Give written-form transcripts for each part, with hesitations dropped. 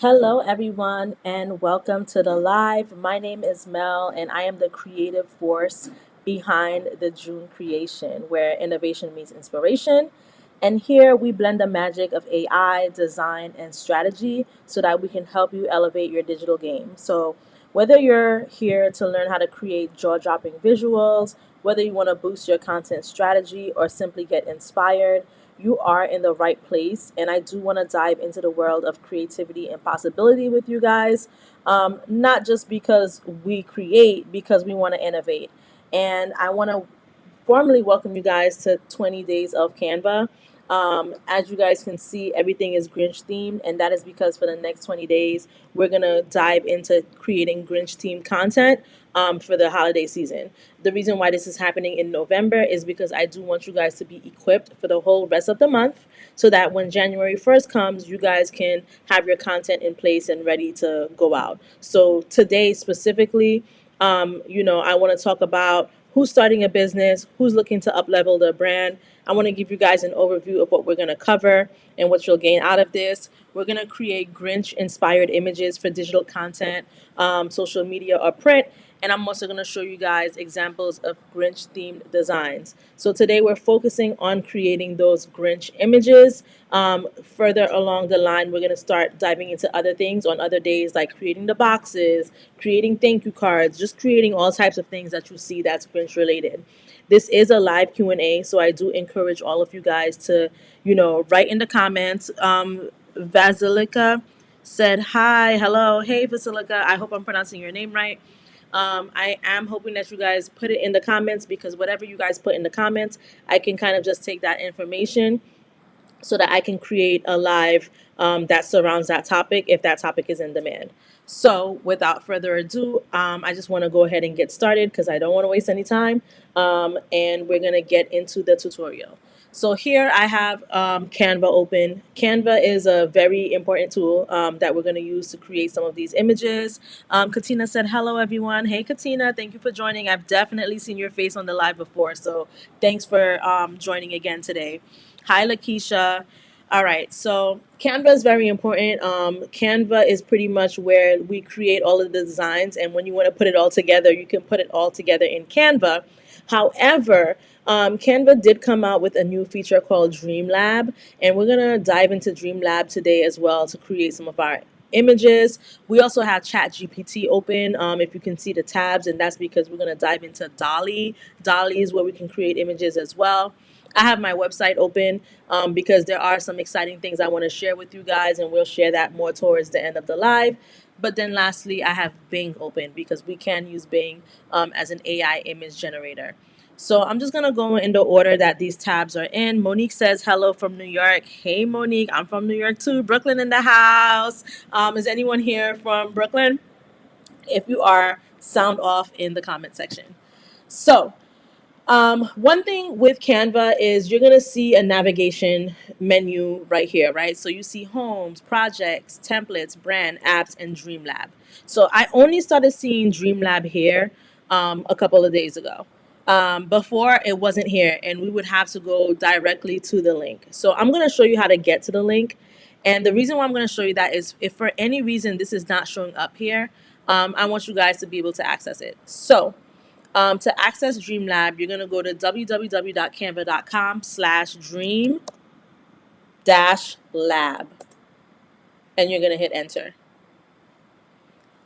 Hello, everyone, and welcome to the live. My name is Mel, and I am the creative force behind the June creation, where innovation meets inspiration. And here we blend the magic of AI, design, and strategy so that we can help you elevate your digital game. So, whether you're here to learn how to create jaw dropping visuals, whether you want to boost your content strategy, or simply get inspired, you are in the right place. And I do want to dive into the world of creativity and possibility with you guys, not just because we create, because we want to innovate. And I want to formally welcome you guys to 20 Days of Canva. As you guys can see, everything is Grinch themed, and that is because for the next 20 days, we're going to dive into creating Grinch themed content for the holiday season. The reason why this is happening in November is because I do want you guys to be equipped for the whole rest of the month so that when January 1st comes, you guys can have your content in place and ready to go out. So today specifically, I want to talk about who's starting a business, who's looking to up level their brand. I want to give you guys an overview of what we're going to cover and what you'll gain out of this. We're going to create Grinch-inspired images for digital content, social media, or print. And I'm also going to show you guys examples of Grinch themed designs. So today we're focusing on creating those Grinch images. Further along the line, we're going to start diving into other things on other days, like creating the boxes, creating thank you cards, just creating all types of things that you see that's Grinch related. This is a live Q&A, so I do encourage all of you guys to, write in the comments. Vasilika said hi, hello, hey Vasilika. I hope I'm pronouncing your name right. I am hoping that you guys put it in the comments because whatever you guys put in the comments, I can kind of just take that information so that I can create a live that surrounds that topic if that topic is in demand. So, without further ado, I just want to go ahead and get started because I don't want to waste any time. And we're going to get into the tutorial. So here I have Canva open. Canva is a very important tool that we're going to use to create some of these images. Katina said, hello, everyone. Hey, Katina, thank you for joining. I've definitely seen your face on the live before, so thanks for joining again today. Hi, Lakeisha. All right, so Canva is very important. Canva is pretty much where we create all of the designs, and when you want to put it all together, you can put it all together in Canva. However, Canva did come out with a new feature called Dream Lab, and we're gonna dive into Dream Lab today as well to create some of our images. We also have ChatGPT open, if you can see the tabs, and that's because we're gonna dive into Dolly. Dolly is where we can create images as well. I have my website open because there are some exciting things I want to share with you guys, and we'll share that more towards the end of the live. But then lastly, I have Bing open because we can use Bing as an AI image generator. So I'm just going to go in the order that these tabs are in. Monique says, hello from New York. Hey, Monique, I'm from New York too. Brooklyn in the house. Is anyone here from Brooklyn? If you are, sound off in the comment section. So one thing with Canva is you're going to see a navigation menu right here, right? So you see homes, projects, templates, brand, apps, and Dreamlab. So I only started seeing Dreamlab here a couple of days ago. Before it wasn't here, and we would have to go directly to the link. So I'm going to show you how to get to the link. And the reason why I'm going to show you that is if for any reason this is not showing up here, I want you guys to be able to access it. So to access Dreamlab, you're going to go to www.canva.com/dream-lab, and you're going to hit enter.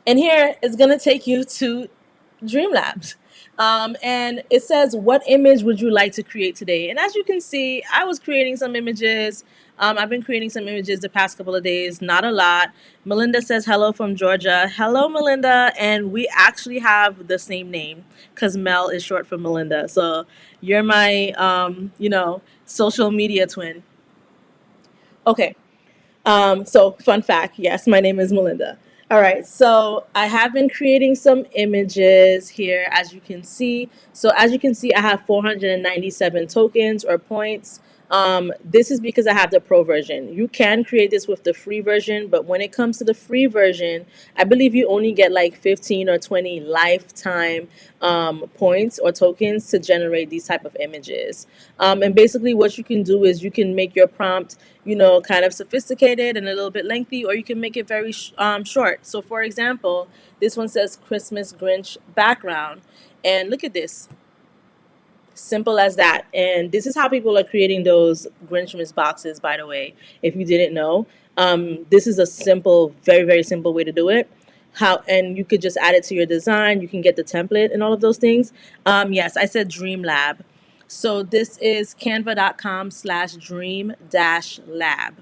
And here it's going to take you to Dreamlabs. And it says, what image would you like to create today? And as you can see, I was creating some images. I've been creating some images the past couple of days, not a lot. Melinda says, hello from Georgia. Hello, Melinda. And we actually have the same name because Mel is short for Melinda. So you're my, social media twin. Okay. So fun fact, yes, my name is Melinda. All right, so I have been creating some images here, as you can see. So as you can see, I have 497 tokens or points. This is because I have the pro version. You can create this with the free version, but when it comes to the free version, I believe you only get like 15 or 20 lifetime points or tokens to generate these type of images. And basically what you can do is you can make your prompt, kind of sophisticated and a little bit lengthy, or you can make it very short. So for example, this one says Christmas Grinch background. And look at this. Simple as that. And this is how people are creating those Grinchmas boxes, by the way, if you didn't know. This is a simple, very, very simple way to do it. And you could just add it to your design. You can get the template and all of those things. Yes, I said Dream Lab. So this is canva.com/dream dash lab.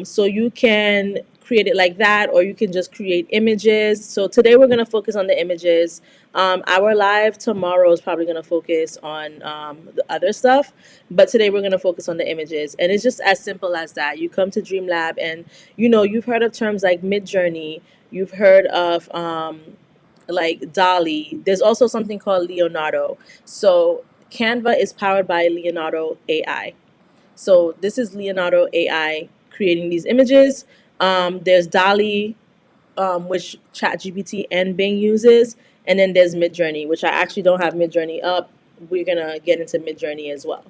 So you can create it like that, or you can just create images. So today we're going to focus on the images. Our live tomorrow is probably going to focus on the other stuff, but today we're going to focus on the images. And it's just as simple as that. You come to Dreamlab, and you've heard of terms like Midjourney. You've heard of like Dolly. There's also something called Leonardo. So Canva is powered by Leonardo AI. So this is Leonardo AI creating these images. There's Dolly, which ChatGPT and Bing uses, and then there's Midjourney, which I actually don't have Midjourney up. We're gonna get into Midjourney as well.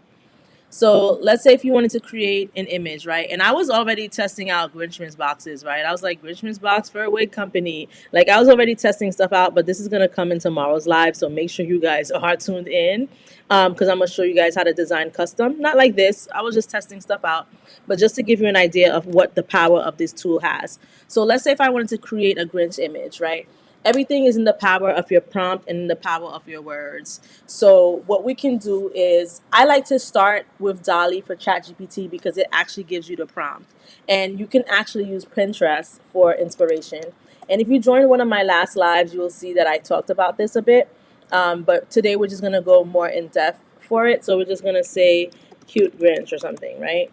So let's say if you wanted to create an image, right? And I was already testing out Grinchmas boxes, right? I was like, Grinchmas box for a wig company. Like, I was already testing stuff out, but this is going to come in tomorrow's live. So make sure you guys are tuned in, because I'm going to show you guys how to design custom. Not like this. I was just testing stuff out, but just to give you an idea of what the power of this tool has. So let's say if I wanted to create a Grinch image, right? Everything is in the power of your prompt and in the power of your words. So what we can do is, I like to start with Dolly for ChatGPT because it actually gives you the prompt. And you can actually use Pinterest for inspiration. And if you joined one of my last lives, you will see that I talked about this a bit. But today we're just going to go more in depth for it. So we're just going to say cute Grinch or something, right?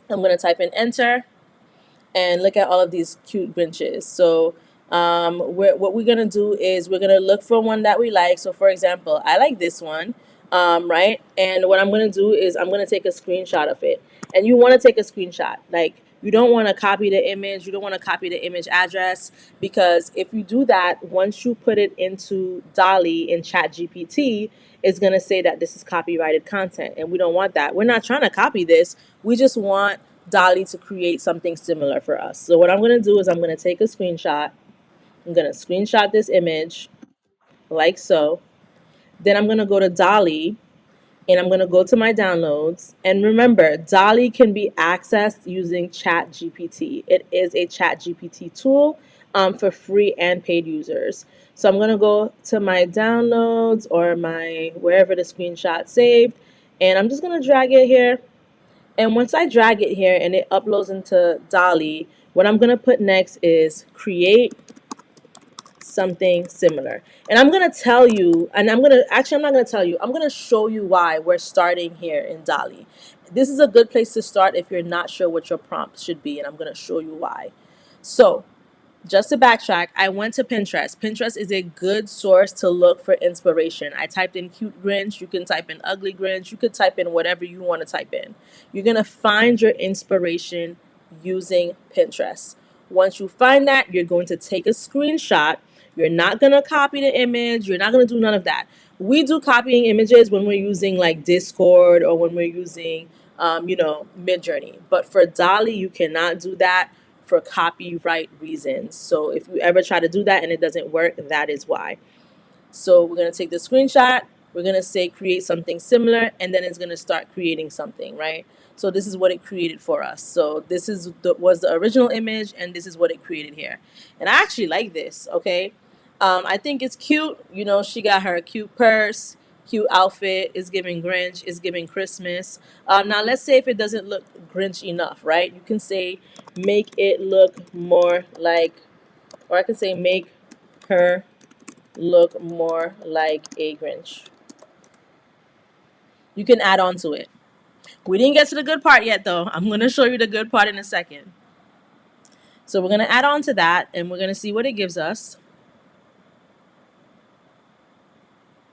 I'm going to type in enter and look at all of these cute Grinches. So what we're gonna do is we're gonna look for one that we like. So for example, I like this one, right? And what I'm gonna do is I'm gonna take a screenshot of it. And you want to take a screenshot. Like, you don't want to copy the image. You don't want to copy the image address, because if you do that, once you put it into Dolly in ChatGPT, it's gonna say that this is copyrighted content, and we don't want that. We're not trying to copy this. We just want Dolly to create something similar for us. So what I'm going to do is I'm going to take a screenshot. I'm going to screenshot this image like so. Then I'm going to go to Dolly, and I'm going to go to my downloads. And remember, Dolly can be accessed using ChatGPT. It is a ChatGPT tool for free and paid users. So I'm going to go to my downloads or my wherever the screenshot saved, and I'm just going to drag it here. And once I drag it here and it uploads into Dolly, what I'm going to put next is create something similar. And I'm going to tell you, and I'm not going to tell you, I'm going to show you why we're starting here in Dolly. This is a good place to start if you're not sure what your prompt should be, and I'm going to show you why. So just to backtrack, I went to Pinterest. Pinterest is a good source to look for inspiration. I typed in cute Grinch. You can type in ugly Grinch. You could type in whatever you want to type in. You're going to find your inspiration using Pinterest. Once you find that, you're going to take a screenshot. You're not going to copy the image. You're not going to do none of that. We do copying images when we're using like Discord or when we're using, Midjourney. But for Dolly, you cannot do that for copyright reasons. So if you ever try to do that and it doesn't work, that is why. So we're going to take the screenshot. We're going to say create something similar, and then it's going to start creating something, right? So this is what it created for us. So this was the original image, and this is what it created here. And I actually like this, okay? I think it's cute. She got her cute purse, cute outfit. It's giving Grinch. It's giving Christmas. Now, let's say if it doesn't look Grinch enough, right? You can say make it look more like, or I can say make her look more like a Grinch. You can add on to it. We didn't get to the good part yet, though. I'm going to show you the good part in a second. So we're going to add on to that, and we're going to see what it gives us.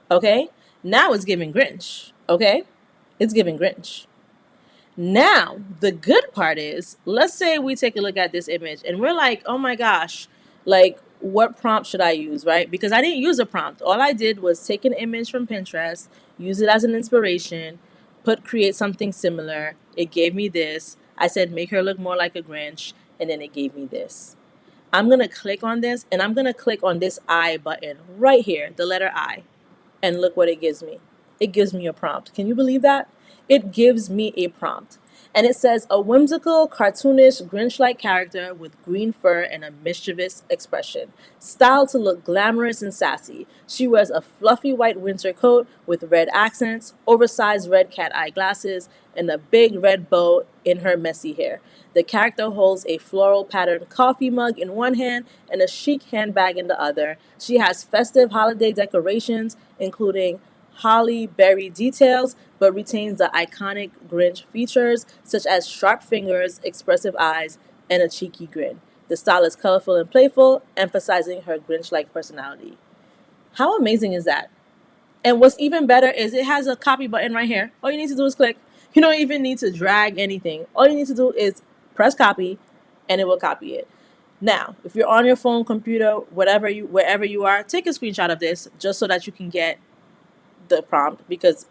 Okay, now it's giving Grinch. Okay, It's giving Grinch. Now, the good part is, let's say we take a look at this image and we're like, oh my gosh, like what prompt should I use, right? Because I didn't use a prompt. All I did was take an image from Pinterest, use it as an inspiration, create something similar. It gave me this. I said, make her look more like a Grinch, and then it gave me this. I'm going to click on this and I'm going to click on this I button right here, the letter I. And look what it gives me. It gives me a prompt. Can you believe that? It gives me a prompt. And it says, a whimsical, cartoonish, Grinch-like character with green fur and a mischievous expression. Styled to look glamorous and sassy. She wears a fluffy white winter coat with red accents, oversized red cat eye glasses, and a big red bow in her messy hair. The character holds a floral patterned coffee mug in one hand and a chic handbag in the other. She has festive holiday decorations, including holly berry details, but retains the iconic Grinch features such as sharp fingers, expressive eyes, and a cheeky grin. The style is colorful and playful, emphasizing her Grinch like personality. How amazing is that? And what's even better is it has a copy button right here. All you need to do is click. You don't even need to drag anything. All you need to do is press copy and it will copy it. Now, if you're on your phone, computer, wherever you are, take a screenshot of this just so that you can get the prompt, because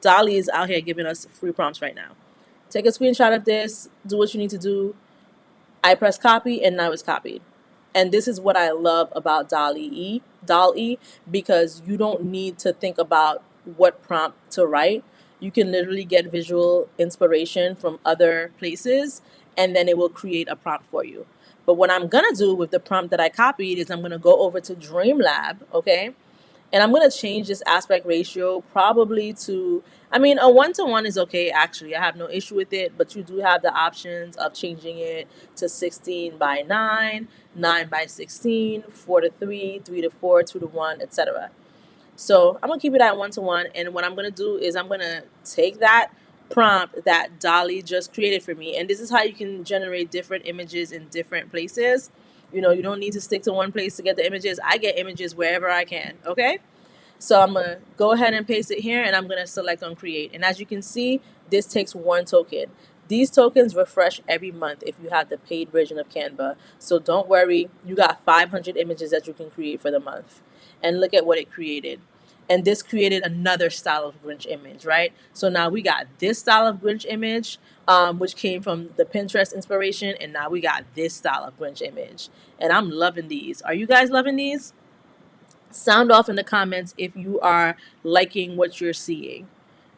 Dolly is out here giving us free prompts right now. Take a screenshot of this, do what you need to do. I press copy and now it's copied. And this is what I love about Doll-E, because you don't need to think about what prompt to write. You can literally get visual inspiration from other places and then it will create a prompt for you. But what I'm gonna do with the prompt that I copied is I'm gonna go over to Dreamlab, okay? And I'm going to change this aspect ratio probably to, I mean, a 1-to-1 is okay, actually. I have no issue with it, but you do have the options of changing it to 16 by 9, 9 by 16, 4 to 3, 3 to 4, 2 to 1, etc. So I'm going to keep it at 1-to-1. And what I'm going to do is I'm going to take that prompt that Dolly just created for me. And this is how you can generate different images in different places. You know, you don't need to stick to one place to get the images. I get images wherever I can, okay? So I'm going to go ahead and paste it here and I'm going to select on create. And as you can see, this takes 1 token. These tokens refresh every month if you have the paid version of Canva. So don't worry, you got 500 images that you can create for the month. And look at what it created. And this created another style of Grinch image, right? So now we got this style of Grinch image, which came from the Pinterest inspiration. And now we got this style of Grinch image. And I'm loving these. Are you guys loving these? Sound off in the comments if you are liking what you're seeing.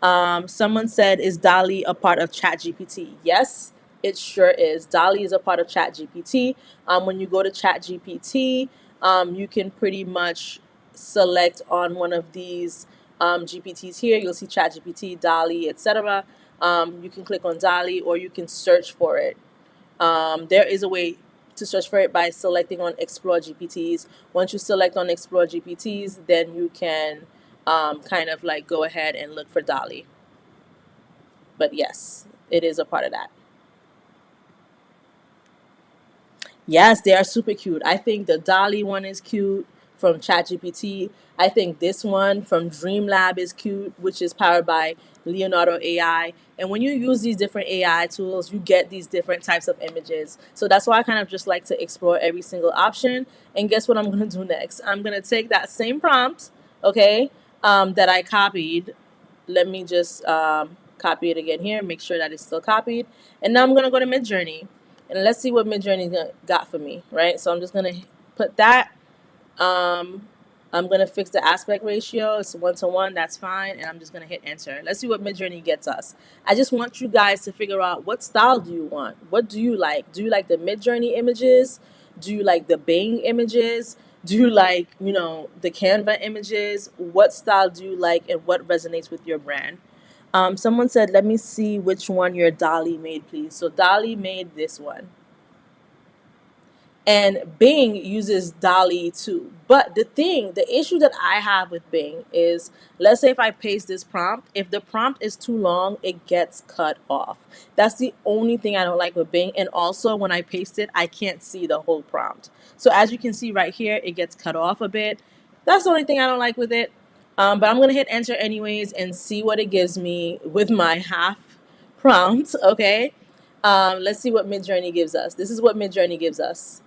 Someone said, is Dolly a part of ChatGPT? Yes, it sure is. Dolly is a part of ChatGPT. When you go to ChatGPT, you can pretty much select on one of these GPTs here. You'll see ChatGPT, Dolly, etc. You can click on Dolly or you can search for it. There is a way to search for it by selecting on Explore GPTs. Once you select on Explore GPTs, then you can kind of like go ahead and look for Dolly. But yes, it is a part of that. Yes, they are super cute. I think the Dolly one is cute from ChatGPT. I think this one from Dreamlab is cute, which is powered by Leonardo AI. And when you use these different AI tools, you get these different types of images. So that's why I kind of just like to explore every single option. And guess what I'm going to do next? I'm going to take that same prompt, okay, that I copied. Let me just copy it again here, make sure that it's still copied. And now I'm going to go to Midjourney. And let's see what Midjourney got for me, right? So I'm just going to put that. I'm going to fix the aspect ratio. It's 1-to-1. That's fine. And I'm just going to hit enter. Let's see what Midjourney gets us. I just want you guys to figure out, what style do you want? What do you like? Do you like the Midjourney images? Do you like the Bing images? Do you like, you know, the Canva images? What style do you like and what resonates with your brand? Someone said, let me see which one your Dolly made, please. So Dolly made this one. And Bing uses Dolly too. But the issue that I have with Bing is, let's say if I paste this prompt, if the prompt is too long, it gets cut off. That's the only thing I don't like with Bing. And also when I paste it, I can't see the whole prompt. So as you can see right here, it gets cut off a bit. That's the only thing I don't like with it. But I'm going to hit enter anyways and see what it gives me with my half prompt, okay? Let's see what Midjourney gives us. This is what Midjourney gives us.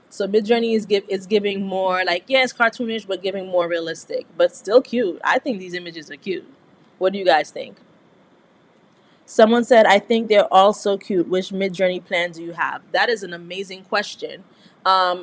So Midjourney is giving more like, yeah, it's cartoonish, but giving more realistic, but still cute. I think these images are cute. What do you guys think? Someone said, I think they're all so cute. Which Mid-Journey plan do you have? That is an amazing question.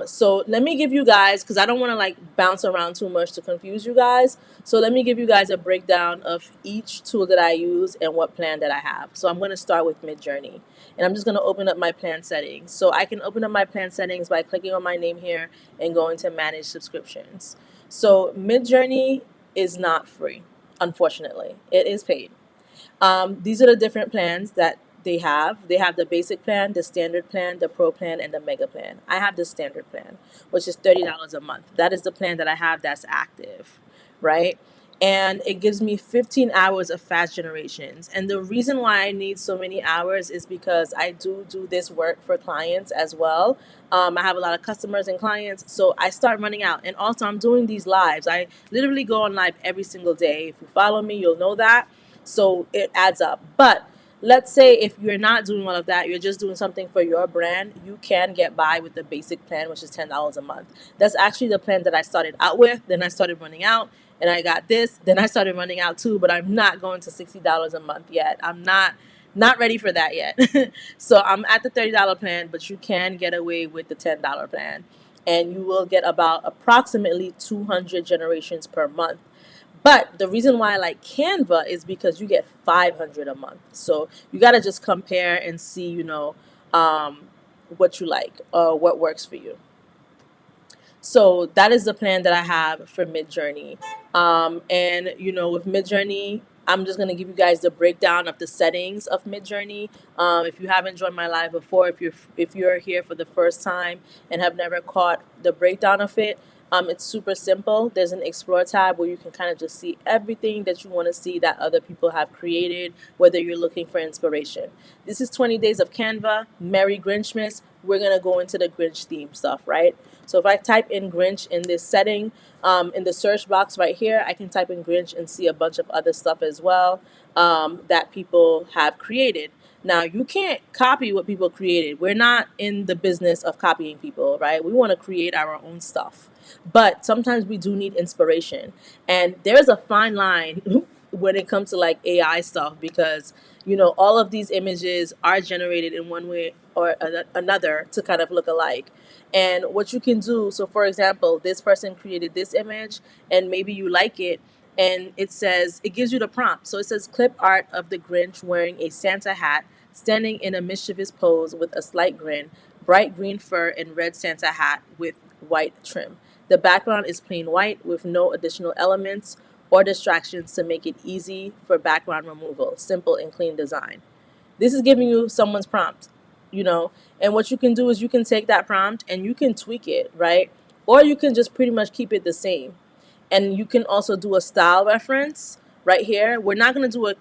So let me give you guys, because I don't want to like bounce around too much to confuse you guys. So let me give you guys a breakdown of each tool that I use and what plan that I have. So I'm going to start with Mid-Journey. And I'm just going to open up my plan settings. So I can open up my plan settings by clicking on my name here and going to manage subscriptions. So Mid-Journey is not free, unfortunately. It is paid. These are the different plans that they have. They have the basic plan, the standard plan, the pro plan, and the mega plan. I have the standard plan, which is $30 a month. That is the plan that I have that's active, right? And it gives me 15 hours of fast generations. And the reason why I need so many hours is because I do this work for clients as well. I have a lot of customers and clients, so I start running out. And also, I'm doing these lives. I literally go on live every single day. If you follow me, you'll know that. So it adds up. But let's say if you're not doing all of that, you're just doing something for your brand, you can get by with the basic plan, which is $10 a month. That's actually the plan that I started out with. Then I started running out and I got this. Then I started running out too, but I'm not going to $60 a month yet. I'm not ready for that yet. So I'm at the $30 plan, but you can get away with the $10 plan. And you will get about approximately 200 generations per month. But the reason why I like Canva is because you get 500 a month. So you got to just compare and see, what you like, what works for you. So that is the plan that I have for Midjourney. And with Midjourney, I'm just gonna give you guys the breakdown of the settings of Midjourney. If you haven't joined my live before, if you're here for the first time and have never caught the breakdown of it, it's super simple. There's an Explore tab where you can kind of just see everything that you want to see that other people have created, whether you're looking for inspiration. This is 20 days of Canva. Merry Grinchmas. We're gonna go into the Grinch theme stuff, right? So if I type in Grinch in this setting, in the search box right here, I can type in Grinch and see a bunch of other stuff as well that people have created. Now, you can't copy what people created. We're not in the business of copying people, right? We want to create our own stuff. But sometimes we do need inspiration. And there's a fine line when it comes to like AI stuff because, all of these images are generated in one way or another to kind of look alike. And what you can do, so for example, this person created this image and maybe you like it, and it gives you the prompt. So it says clip art of the Grinch wearing a Santa hat, standing in a mischievous pose with a slight grin, bright green fur and red Santa hat with white trim. The background is plain white with no additional elements or distractions to make it easy for background removal. Simple and clean design. This is giving you someone's prompt, and what you can do is you can take that prompt and you can tweak it, right? Or you can just pretty much keep it the same. And you can also do a style reference right here. We're not going to do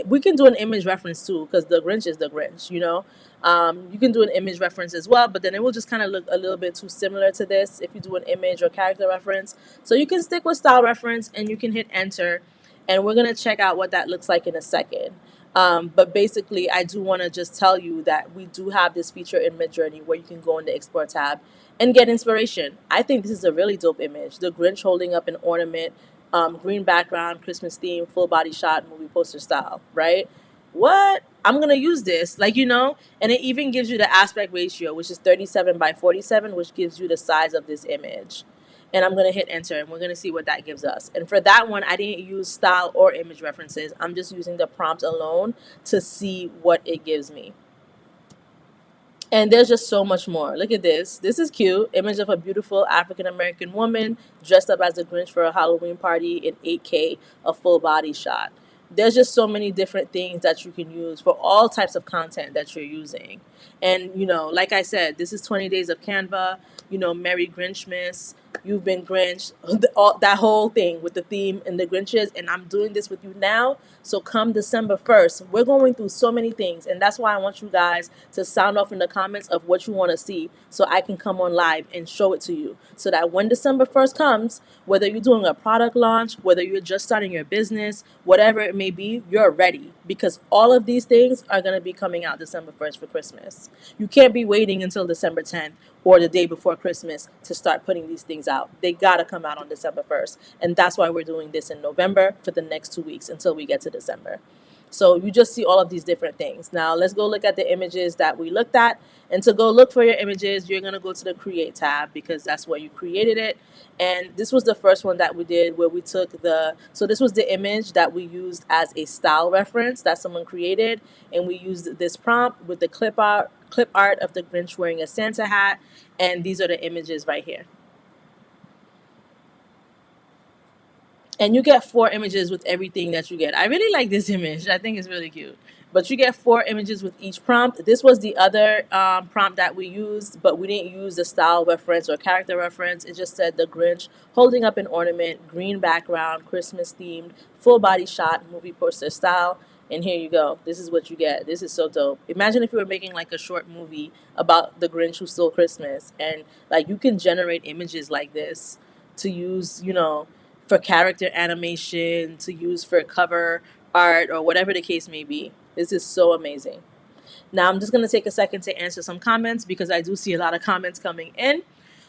we can do an image reference too, because the Grinch is the Grinch, you can do an image reference as well, but then it will just kind of look a little bit too similar to this if you do an image or character reference. So you can stick with style reference and you can hit enter, and we're going to check out what that looks like in a second. But basically, I do want to just tell you that we do have this feature in Midjourney where you can go in the Explore tab and get inspiration. I think this is a really dope image. The Grinch holding up an ornament, green background, Christmas theme, full body shot, movie poster style, right? What? I'm going to use this, and it even gives you the aspect ratio, which is 37 by 47, which gives you the size of this image. And I'm going to hit enter and we're going to see what that gives us. And for that one, I didn't use style or image references. I'm just using the prompt alone to see what it gives me. And there's just so much more. Look at this. This is cute. Image of a beautiful African-American woman dressed up as a Grinch for a Halloween party in 8K, a full body shot. There's just so many different things that you can use for all types of content that you're using. And, like I said, this is 20 days of Canva. Merry Grinchmas, you've been Grinch, that whole thing with the theme and the Grinches. And I'm doing this with you now. So come December 1st, we're going through so many things. And that's why I want you guys to sound off in the comments of what you want to see so I can come on live and show it to you. So that when December 1st comes, whether you're doing a product launch, whether you're just starting your business, whatever it may be, you're ready. Because all of these things are going to be coming out December 1st for Christmas. You can't be waiting until December 10th or the day before Christmas to start putting these things out. They got to come out on December 1st. And that's why we're doing this in November for the next 2 weeks until we get to December. So you just see all of these different things. Now let's go look at the images that we looked at. And to go look for your images, you're going to go to the Create tab because that's where you created it. And this was the first one that we did where we took so this was the image that we used as a style reference that someone created. And we used this prompt with the clip art of the Grinch wearing a Santa hat. And these are the images right here. And you get 4 images with everything that you get. I really like this image. I think it's really cute. But you get 4 images with each prompt. This was the other prompt that we used, but we didn't use the style reference or character reference. It just said the Grinch holding up an ornament, green background, Christmas themed, full body shot, movie poster style. And here you go. This is what you get. This is so dope. Imagine if you were making like a short movie about the Grinch who stole Christmas. And like you can generate images like this to use, for character animation, to use for cover art, or whatever the case may be. This is so amazing. Now, I'm just going to take a second to answer some comments because I do see a lot of comments coming in.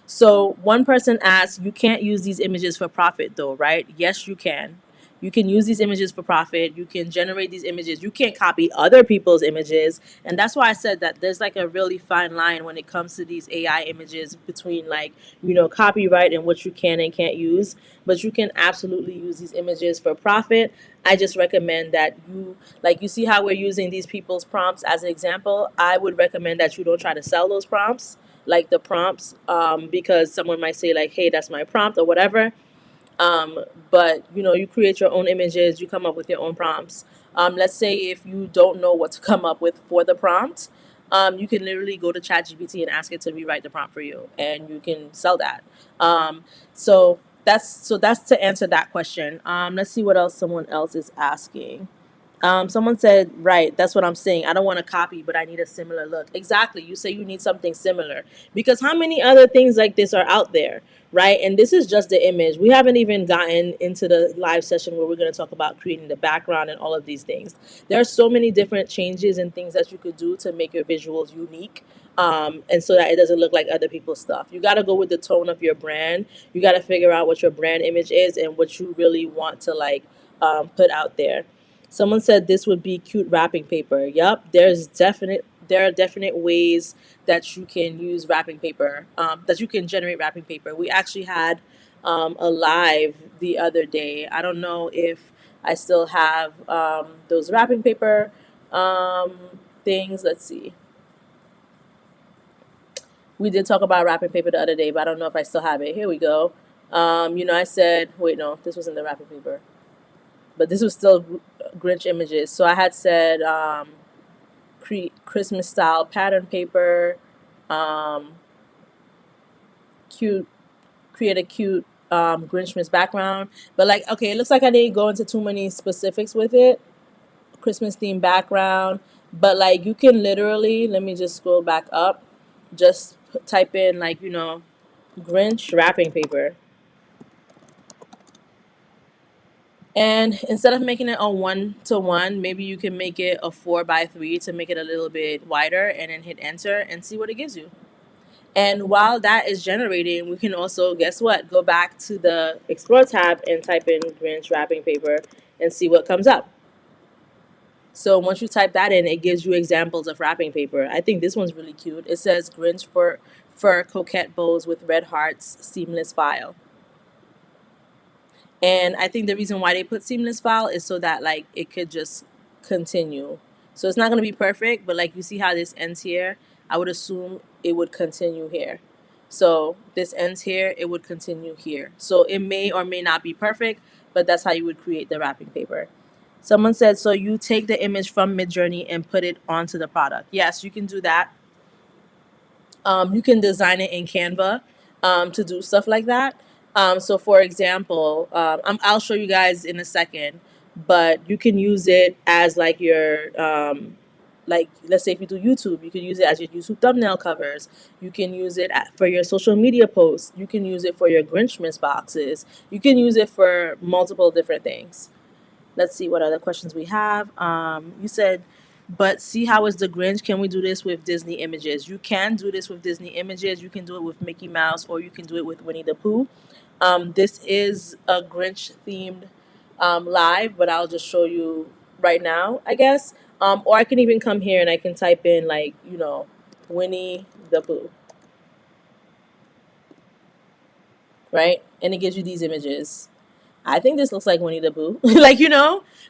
So one person asked, you can't use these images for profit though, right? Yes, you can. You can use these images for profit. You can generate these images. You can't copy other people's images. And that's why I said that there's like a really fine line when it comes to these AI images between like, copyright and what you can and can't use. But you can absolutely use these images for profit. I just recommend that you see how we're using these people's prompts as an example. I would recommend that you don't try to sell those prompts, like the prompts, because someone might say like, hey, that's my prompt or whatever. But you create your own images, you come up with your own prompts. Let's say if you don't know what to come up with for the prompt, you can literally go to ChatGPT and ask it to rewrite the prompt for you, and you can sell that. So that's to answer that question. Let's see what else someone else is asking. Someone said, right, that's what I'm saying. I don't want to copy, but I need a similar look. Exactly. You say you need something similar because how many other things like this are out there, right? And this is just the image. We haven't even gotten into the live session where we're going to talk about creating the background and all of these things. There are so many different changes and things that you could do to make your visuals unique. And so that it doesn't look like other people's stuff. You got to go with the tone of your brand. You got to figure out what your brand image is and what you really want to put out there. Someone said this would be cute wrapping paper. Yep, there are definite ways that you can use wrapping paper, that you can generate wrapping paper. We actually had a live the other day. I don't know if I still have those wrapping paper things. Let's see. We did talk about wrapping paper the other day, but I don't know if I still have it. Here we go. I said, wait, no, this wasn't the wrapping paper. But this was still Grinch images. So I had said Christmas style pattern paper, create a cute Grinchmas background. But okay, it looks like I didn't go into too many specifics with it. Christmas theme background. But you can literally, let me just scroll back up, just type in Grinch wrapping paper. And instead of making it a 1-to-1, maybe you can make it a 4x3 to make it a little bit wider, and then hit enter and see what it gives you. And while that is generating, we can also, guess what, go back to the Explore tab and type in Grinch wrapping paper and see what comes up. So once you type that in, it gives you examples of wrapping paper. I think this one's really cute. It says Grinch fur coquette bows with red hearts, seamless file. And I think the reason why they put seamless file is so that it could just continue. So it's not going to be perfect, but you see how this ends here? I would assume it would continue here. So this ends here, it would continue here. So it may or may not be perfect, but that's how you would create the wrapping paper. Someone said, so you take the image from Midjourney and put it onto the product. Yes, you can do that. You can design it in Canva. to do stuff like that. So for example, I'll show you guys in a second, but you can use it as like your like, let's say if you do YouTube, you can use it as your YouTube thumbnail covers. You can use it for your social media posts. You can use it for your Grinchmas boxes. You can use it for multiple different things. Let's see what other questions we have. You said, but see how is the Grinch? Can we do this with Disney images? You can do this with Disney images. You can do it with Mickey Mouse, or you can do it with Winnie the Pooh. This is a Grinch themed live, but I'll just show you right now, I guess. Or I can even come here and I can type in, like, Winnie the Pooh, right? And it gives you these images. I think this looks like Winnie the Pooh. Like,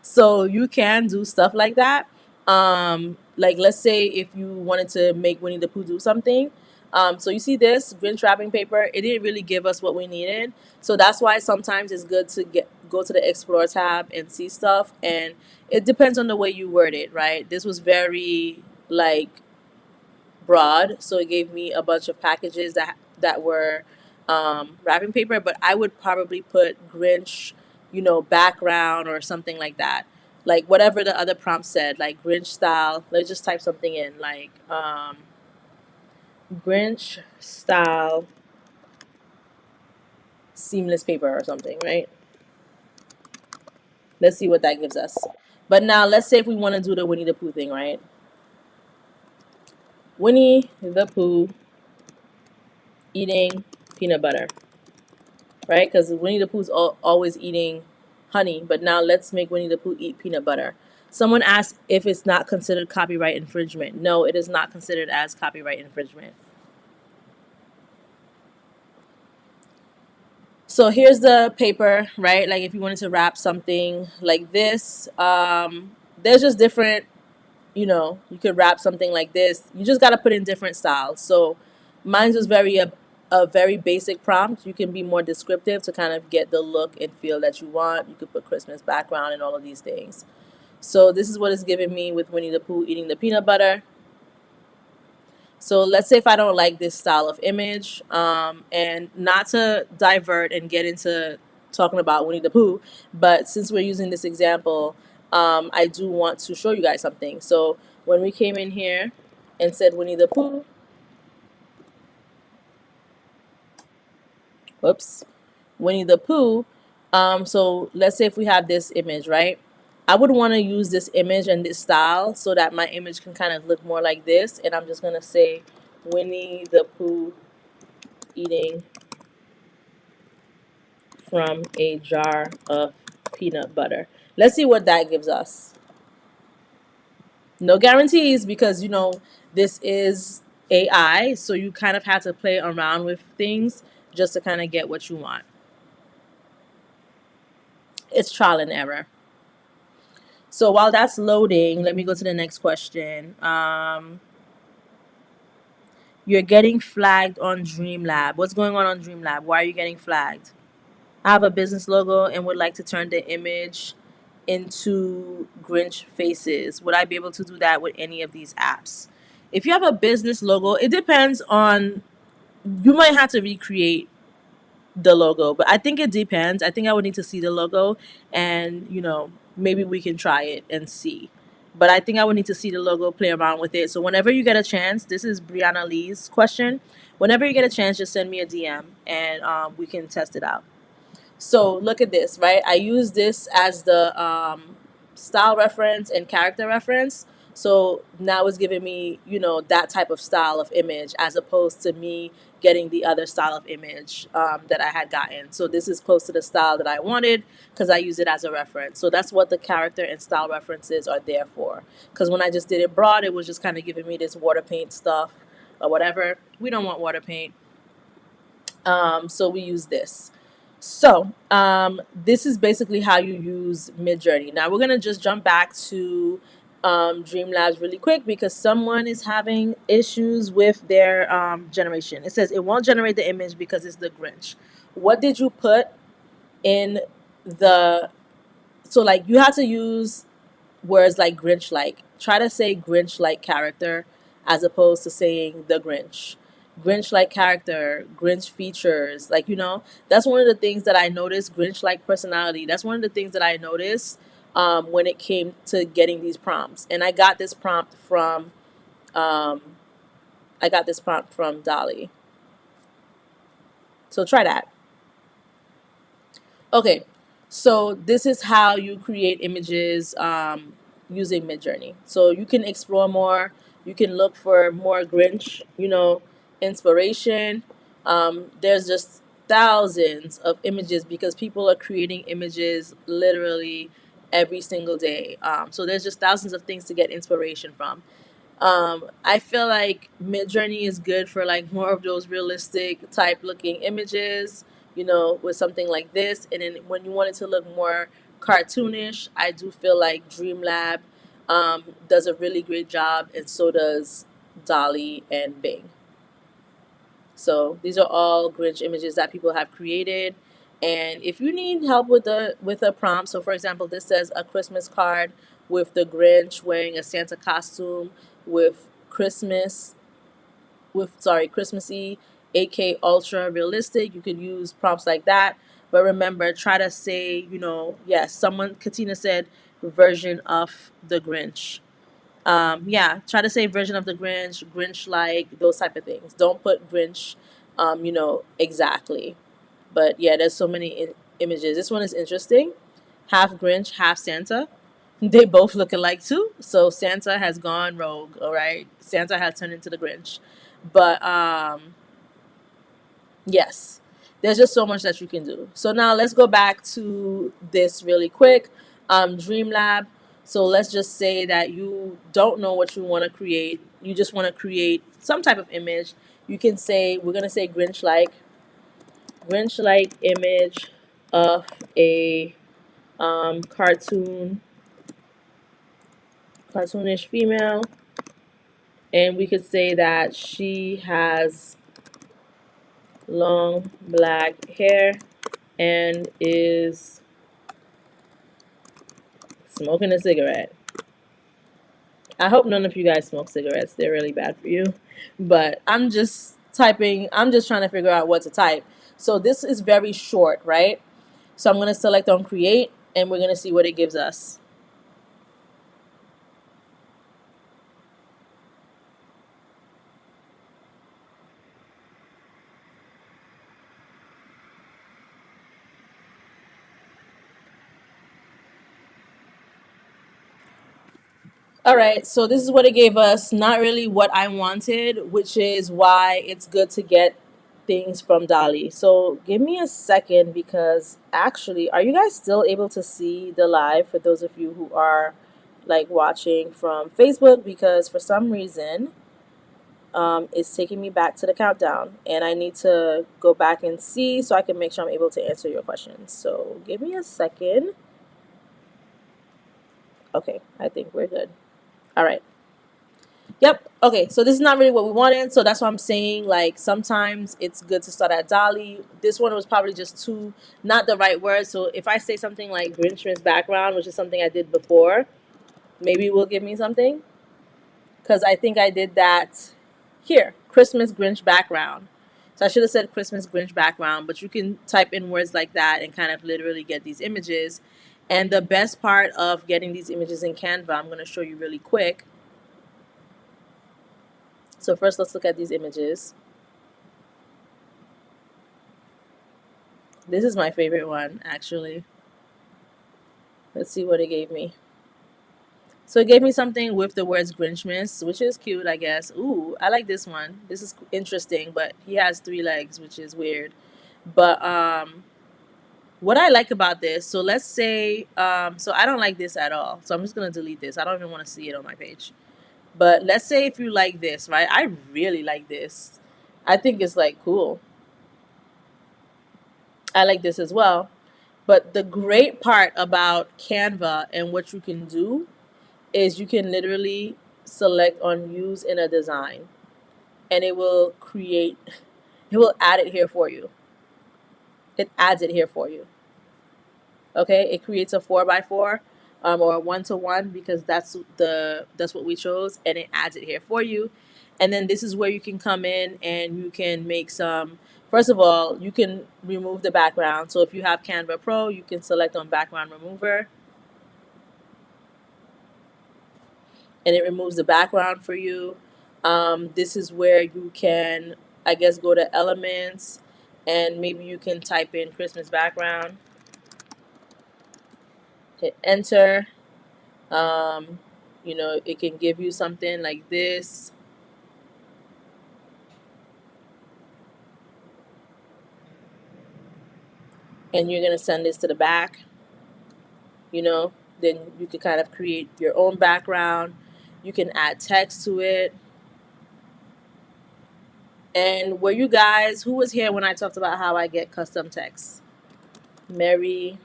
so you can do stuff like that. Like, let's say if you wanted to make Winnie the Pooh do something. So you see this Grinch wrapping paper, it didn't really give us what we needed. So that's why sometimes it's good to go to the Explore tab and see stuff. And it depends on the way you word it, right? This was very, like, broad, so it gave me a bunch of packages that were wrapping paper. But I would probably put Grinch, background or something like that, like whatever the other prompt said, like Grinch style. Let's just type something in, like Grinch style seamless paper or something, right? Let's see what that gives us. But now let's say if we want to do the Winnie the Pooh thing, right? Winnie the Pooh eating peanut butter, right? Because Winnie the Pooh's always eating honey, but now let's make Winnie the Pooh eat peanut butter. Someone asked if it's not considered copyright infringement. No, it is not considered as copyright infringement. So here's the paper, right? Like if you wanted to wrap something like this, there's just different, you could wrap something like this. You just got to put in different styles. So mine's was a very basic prompt. You can be more descriptive to kind of get the look and feel that you want. You could put Christmas background and all of these things. So this is what it's giving me with Winnie the Pooh eating the peanut butter. So let's say if I don't like this style of image, and not to divert and get into talking about Winnie the Pooh, but since we're using this example, I do want to show you guys something. So when we came in here and said Winnie the Pooh, whoops, Winnie the Pooh, so let's say if we have this image, right? I would want to use this image and this style so that my image can kind of look more like this. And I'm just going to say Winnie the Pooh eating from a jar of peanut butter. Let's see what that gives us. No guarantees, because this is AI, so you kind of have to play around with things just to kind of get what you want. It's trial and error. So while that's loading, let me go to the next question. You're getting flagged on Dreamlab. What's going on Dreamlab? Why are you getting flagged? I have a business logo and would like to turn the image into Grinch faces. Would I be able to do that with any of these apps? If you have a business logo, it depends on, you might have to recreate the logo, but I think it depends. I think I would need to see the logo, and maybe we can try it and see. But I think I would need to see the logo, play around with it. So whenever you get a chance, this is Brianna Lee's question. Whenever you get a chance, just send me a DM and we can test it out. So look at this, right? I use this as the style reference and character reference. So now it's giving me, that type of style of image, as opposed to me getting the other style of image that I had gotten. So this is close to the style that I wanted because I use it as a reference. So that's what the character and style references are there for. Because when I just did it broad, it was just kind of giving me this water paint stuff or whatever. We don't want water paint. So we use this. So this is basically how you use Midjourney. Now we're gonna just jump back to Dreamlabs really quick because someone is having issues with their generation. It says it won't generate the image because it's the Grinch. What did you put in the? So like you have to use words like Grinch-like. Try to say Grinch-like character as opposed to saying the Grinch. Grinch like character, Grinch features. Like, that's one of the things that I noticed. Grinch like personality. That's one of the things that I noticed when it came to getting these prompts. And um, I got this prompt from Dolly. So try that. Okay, so this is how you create images using Midjourney. So you can explore more. You can look for more Grinch, inspiration. There's just thousands of images because people are creating images literally every single day. So there's just thousands of things to get inspiration from. I feel like Midjourney is good for like more of those realistic type looking images, with something like this. And then when you want it to look more cartoonish, I do feel like Dreamlab does a really great job, and so does Dolly and Bing. So these are all Grinch images that people have created. And if you need help with a prompt, so for example, this says a Christmas card with the Grinch wearing a Santa costume with Christmassy, AK ultra realistic. You could use prompts like that. But remember, try to say, yes, Katina said version of the Grinch. Yeah, try to say version of the Grinch, Grinch like, those type of things. Don't put Grinch, exactly. But yeah, there's so many images. This one is interesting. Half Grinch, half Santa. They both look alike too. So Santa has gone rogue. All right, Santa has turned into the Grinch. But yes, there's just so much that you can do. So now let's go back to this really quick. Dreamlab. So let's just say that you don't know what you want to create. You just want to create some type of image. You can say, we're going to say Grinch like image of a cartoonish female. And we could say that she has long black hair and is smoking a cigarette. I hope none of you guys smoke cigarettes. They're really bad for you. But I'm just trying to figure out what to type. So this is very short, right? So I'm going to select on create and we're going to see what it gives us. All right, so this is what it gave us. Not really what I wanted, which is why it's good to get things from Dolly. So give me a second because actually, are you guys still able to see the live for those of you who are like watching from Facebook? Because for some reason, it's taking me back to the countdown and I need to go back and see so I can make sure I'm able to answer your questions. So give me a second. Okay, I think we're good. All right. Yep. Okay. So this is not really what we wanted. So that's why I'm saying, like, sometimes it's good to start at Dolly. This one was probably just too, not the right word. So if I say something like Grinchmas background, which is something I did before, maybe it will give me something. Because I think I did that here, Christmas Grinch background. So I should have said Christmas Grinch background, but you can type in words like that and kind of literally get these images. And the best part of getting these images in Canva, I'm going to show you really quick. So first, let's look at these images. This is my favorite one, actually. Let's see what it gave me. So it gave me something with the words Grinchmas, which is cute, I guess. Ooh, I like this one. This is interesting, but he has 3 legs, which is weird. But what I like about this, so let's say, so I don't like this at all. So I'm just gonna delete this. I don't even want to see it on my page. But let's say if you like this, right? I really like this. I think it's like cool. I like this as well. But the great part about Canva and what you can do is you can literally select on use in a design and it will add it here for you. It adds it here for you. Okay, it creates a 4x4 or a 1-to-1 because that's what we chose, and it adds it here for you. And then this is where you can come in and you can make some. First of all, you can remove the background. So if you have Canva Pro, you can select on background remover, and it removes the background for you. This is where you can, I guess, go to elements, and maybe you can type in Christmas background, hit enter. Um, it can give you something like this. And you're going to send this to the back, then you can kind of create your own background. You can add text to it. And were you guys, who was here when I talked about how I get custom text? Mary.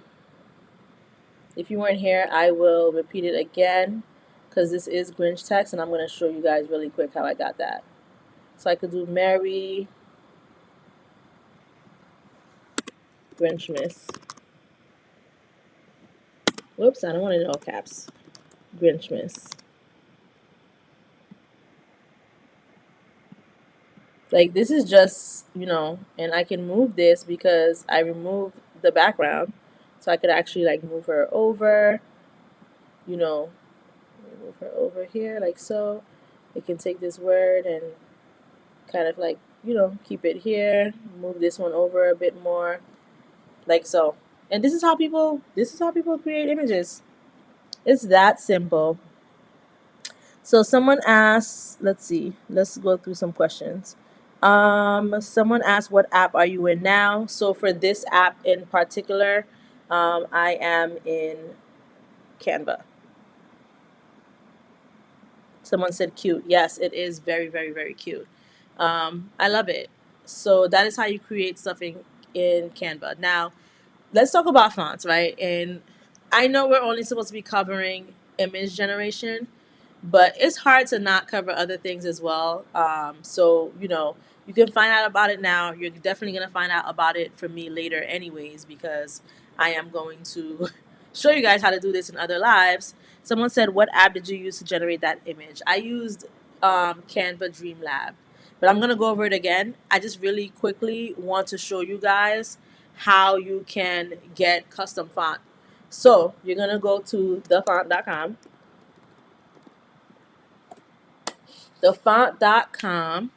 If you weren't here, I will repeat it again because this is Grinch text, and I'm going to show you guys really quick how I got that. So I could do Merry Grinchmas. Whoops, I don't want it in all caps. Grinchmas. Like, this is just, and I can move this because I removed the background. So I could actually, like, move her over, move her over here, like so. I can take this word and kind of, like, keep it here. Move this one over a bit more, like so. And this is how people create images. It's that simple. So someone asked, let's see, let's go through some questions. Someone asked, what app are you in now? So for this app in particular, I am in Canva. Someone said cute. Yes, it is very, very, very cute. I love it. So that is how you create stuff in Canva. Now, let's talk about fonts, right? And I know we're only supposed to be covering image generation, but it's hard to not cover other things as well. So, you can find out about it now. You're definitely going to find out about it from me later, anyways, because I am going to show you guys how to do this in other lives. Someone said, what app did you use to generate that image? I used Canva Dreamlab, but I'm going to go over it again. I just really quickly want to show you guys how you can get custom font. So, you're going to go to thefont.com. Thefont.com.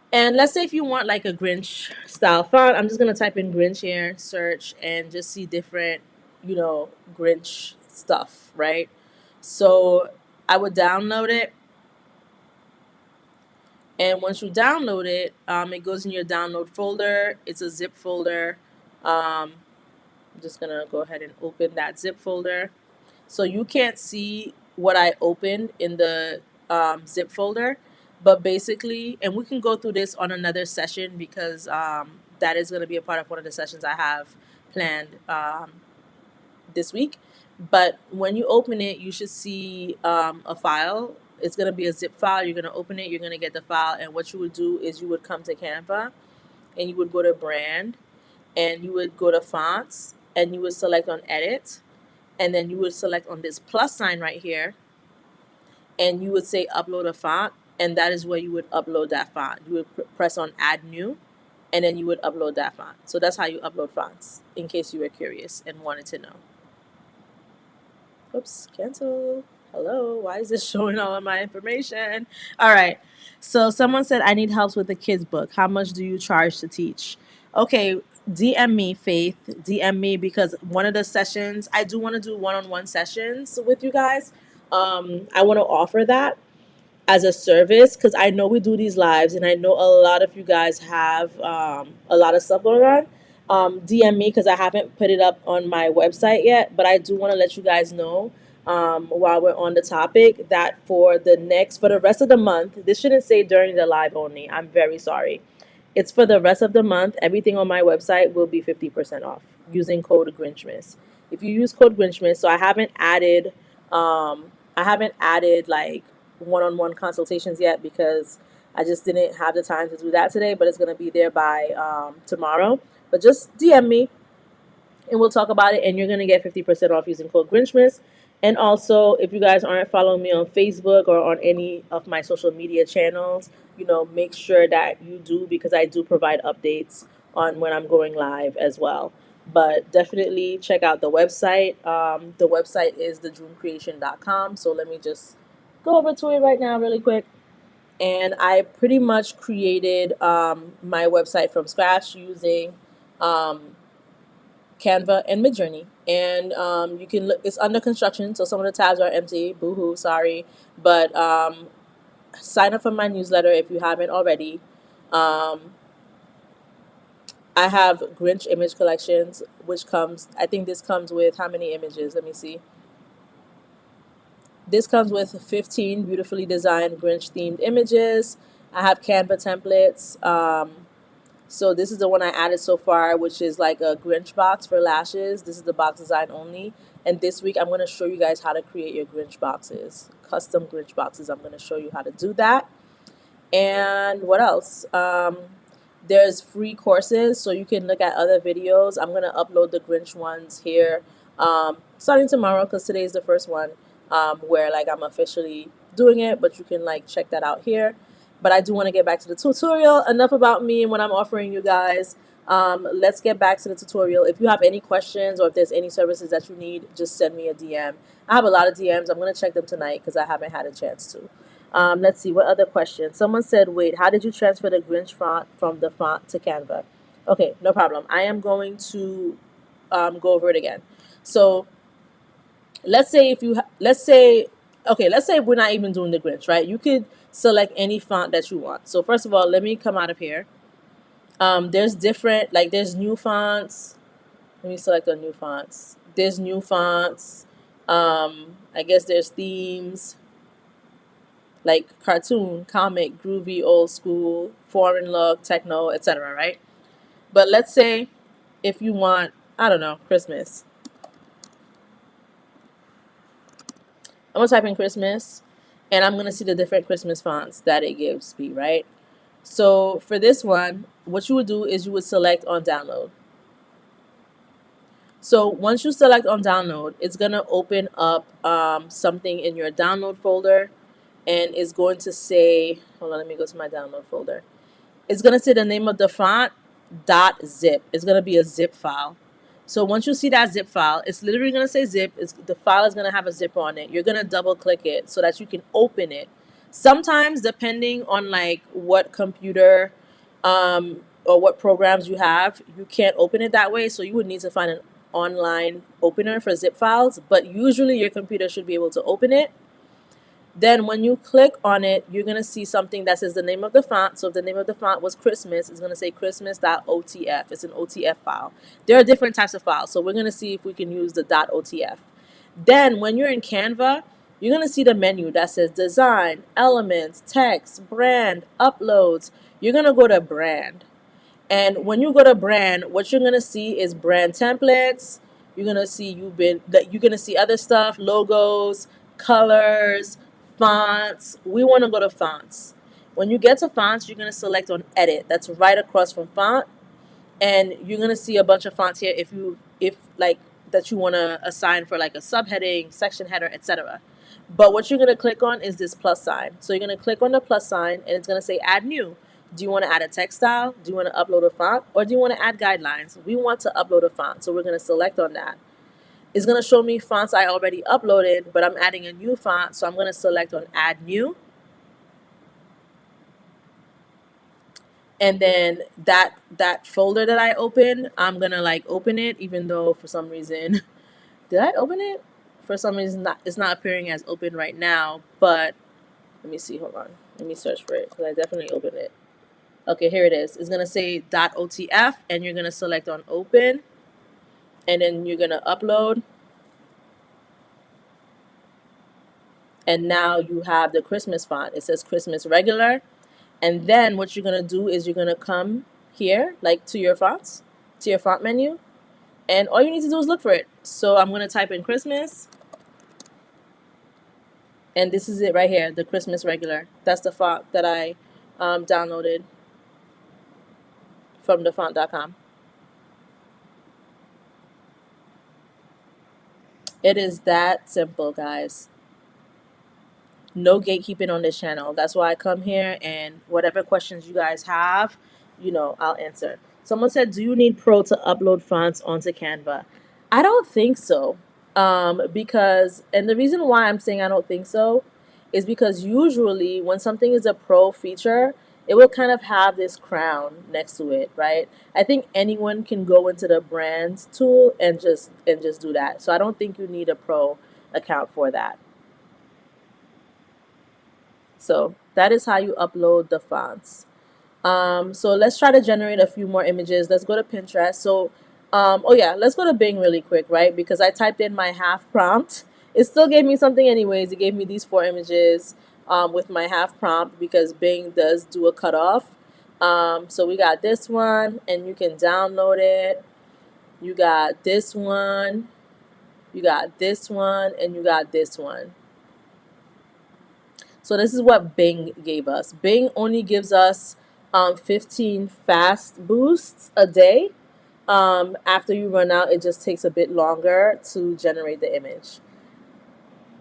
And let's say if you want like a Grinch style font, I'm just going to type in Grinch here, search, and just see different, Grinch stuff, right? So I would download it. And once you download it, it goes in your download folder. It's a zip folder. I'm just going to go ahead and open that zip folder. So you can't see what I opened in the zip folder, but basically, and we can go through this on another session because that is going to be a part of one of the sessions I have planned this week. But when you open it, you should see a file. It's going to be a zip file. You're going to open it. You're going to get the file. And what you would do is you would come to Canva and you would go to brand and you would go to fonts and you would select on edit. And then you would select on this plus sign right here and you would say upload a font, and that is where you would upload that font. You would press on add new, and then you would upload that font. So that's how you upload fonts, in case you were curious and wanted to know. Oops, cancel. Hello, why is this showing all of my information? All right, so someone said, I need help with the kids book. How much do you charge to teach? Okay, DM me, Faith. DM me because one of the sessions, I do want to do one-on-one sessions with you guys. I want to offer that as a service because I know we do these lives and I know a lot of you guys have a lot of stuff going on. DM me because I haven't put it up on my website yet, but I do want to let you guys know while we're on the topic that for the rest of the month, this shouldn't say during the live only. I'm very sorry. It's for the rest of the month. Everything on my website will be 50% off using code Grinchmas. If you use code Grinchmas, so I haven't added like one-on-one consultations yet because I just didn't have the time to do that today, but it's going to be there by tomorrow. But just DM me and we'll talk about it, and you're going to get 50% off using code Grinchmas. And also, if you guys aren't following me on Facebook or on any of my social media channels, make sure that you do, because I do provide updates on when I'm going live as well. But definitely check out the website. The website is thedreamcreation.com. So let me just go over to it right now, really quick. And I pretty much created my website from scratch using um, Canva and Midjourney. And you can look; it's under construction, so some of the tabs are empty. Boo-hoo, sorry. But sign up for my newsletter if you haven't already. Um, I have Grinch image collections, which comes. I think this comes with how many images? Let me see. This comes with 15 beautifully designed Grinch themed images. I have Canva templates. So this is the one I added so far, which is like a Grinch box for lashes. This is the box design only. And this week I'm going to show you guys how to create your Grinch boxes, custom Grinch boxes. I'm going to show you how to do that. And what else? There's free courses, so you can look at other videos. I'm going to upload the Grinch ones here starting tomorrow, because today is the first one where like I'm officially doing it, but you can like check that out here. But I do want to get back to the tutorial. Enough about me and what I'm offering you guys. Let's get back to the tutorial. If you have any questions or if there's any services that you need, just send me a DM. I have a lot of DMs. I'm going to check them tonight because I haven't had a chance to. Let's see, what other question? Someone said, wait, how did you transfer the Grinch font from the font to Canva? Okay, no problem. I am going to go over it again. So let's say let's say we're not even doing the Grinch, right? You could select any font that you want. So first of all, let me come out of here. There's different, like there's new fonts. Let me select on new fonts. There's new fonts. I guess there's themes like cartoon, comic, groovy, old school, foreign look, techno, etc., right? But let's say if you want, I don't know, Christmas. I'm gonna type in Christmas and I'm gonna see the different Christmas fonts that it gives me, right? So for this one, what you would do is you would select on download. So once you select on download, it's gonna open up something in your download folder, and it's going to say, hold on, let me go to my download folder. It's going to say the name of the font .zip. It's going to be a zip file. So once you see that zip file, it's literally going to say zip. The file is going to have a zip on it. You're going to double click it so that you can open it. Sometimes, depending on like what computer or what programs you have, you can't open it that way. So you would need to find an online opener for zip files. But usually your computer should be able to open it. Then when you click on it, you're going to see something that says the name of the font. So if the name of the font was Christmas, it's going to say christmas.otf. It's an OTF file. There are different types of files. So we're going to see if we can use the .otf. Then when you're in Canva, you're going to see the menu that says design, elements, text, brand, uploads. You're going to go to brand. And when you go to brand, what you're going to see is brand templates. You're going to see you're going to see other stuff, logos, colors, fonts. We want to go to fonts. When you get to fonts, you're going to select on edit. That's right across from font. And you're going to see a bunch of fonts here if like that you want to assign for like a subheading, section header, etc. But what you're going to click on is this plus sign. So you're going to click on the plus sign and it's going to say add new. Do you want to add a text style? Do you want to upload a font? Or do you want to add guidelines? We want to upload a font, so we're going to select on that. It's going to show me fonts I already uploaded, but I'm adding a new font, so I'm going to select on add new. And then that folder that I opened, I'm going to like open it, even though for some reason, did I open it? For some reason, it's not appearing as open right now, but let me see, hold on. Let me search for it, because I definitely opened it. Okay, here it is. It's going to say .otf, and you're going to select on open, and then you're going to upload. And now you have the Christmas font. It says Christmas regular. And then what you're going to do is you're going to come here, like to your fonts, to your font menu. And all you need to do is look for it. So I'm going to type in Christmas. And this is it right here, the Christmas regular. That's the font that I downloaded from thefont.com. It is that simple, guys. No gatekeeping on this channel. That's why I come here, and whatever questions you guys have, I'll answer. Someone said, "Do you need Pro to upload fonts onto Canva?" I don't think so. Because, and the reason why I'm saying I don't think so is because usually when something is a Pro feature, it will kind of have this crown next to it, right? I think anyone can go into the brands tool and just do that. So I don't think you need a Pro account for that. So that is how you upload the fonts. So let's try to generate a few more images. Let's go to Pinterest. So, oh yeah, let's go to Bing really quick, right? Because I typed in my half prompt. It still gave me something anyways. It gave me these 4 images with my half prompt because Bing does do a cutoff. So we got this one, and you can download it. You got this one. You got this one, and you got this one. So this is what Bing gave us. Bing only gives us 15 fast boosts a day. After you run out, it just takes a bit longer to generate the image.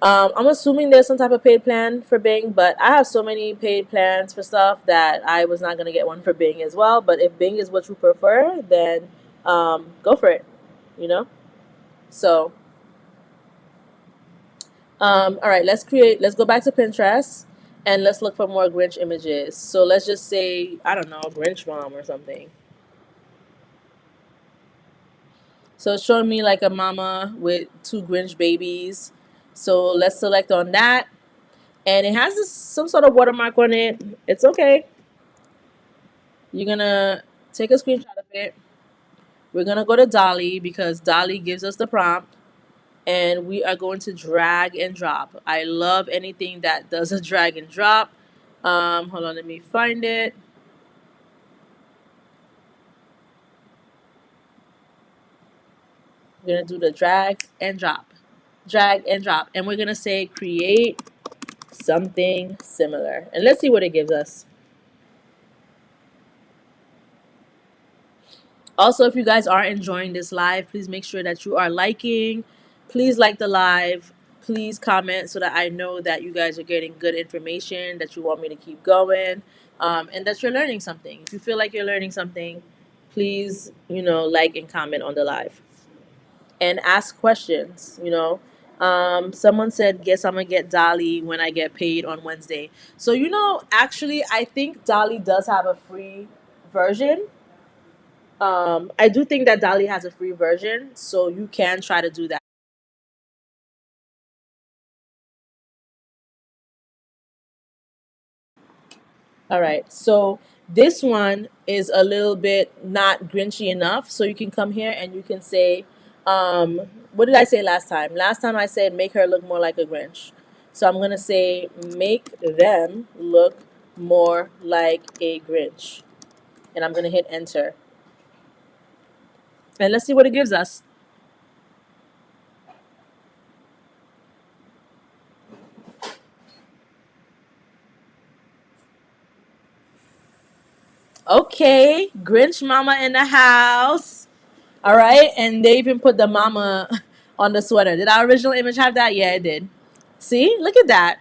I'm assuming there's some type of paid plan for Bing, but I have so many paid plans for stuff that I was not going to get one for Bing as well. But if Bing is what you prefer, then go for it, you know? So, all right, let's go back to Pinterest and let's look for more Grinch images. So let's just say, I don't know, Grinch mom or something. So it's showing me like a mama with 2 Grinch babies. So let's select on that. And it has some sort of watermark on it. It's okay. You're going to take a screenshot of it. We're going to go to Dolly because Dolly gives us the prompt. And we are going to drag and drop. I love anything that does a drag and drop. Hold on, let me find it. We're going to do the drag and drop. Drag and drop. And we're going to say create something similar. And let's see what it gives us. Also, if you guys are enjoying this live, please make sure that you are liking. Please like the live. Please comment so that I know that you guys are getting good information, that you want me to keep going, and that you're learning something. If you feel like you're learning something, please, like and comment on the live. And ask questions, someone said, guess I'm going to get Dolly when I get paid on Wednesday. So, actually, I think Dolly does have a free version. I do think that Dolly has a free version, so you can try to do that. All right, so this one is a little bit not Grinchy enough, so you can come here and you can say, what did I say last time? Last time I said make her look more like a Grinch. So I'm going to say make them look more like a Grinch. And I'm going to hit enter. And let's see what it gives us. Okay, Grinch mama in the house. All right, and they even put the mama on the sweater. Did our original image have that? Yeah, it did. See, look at that.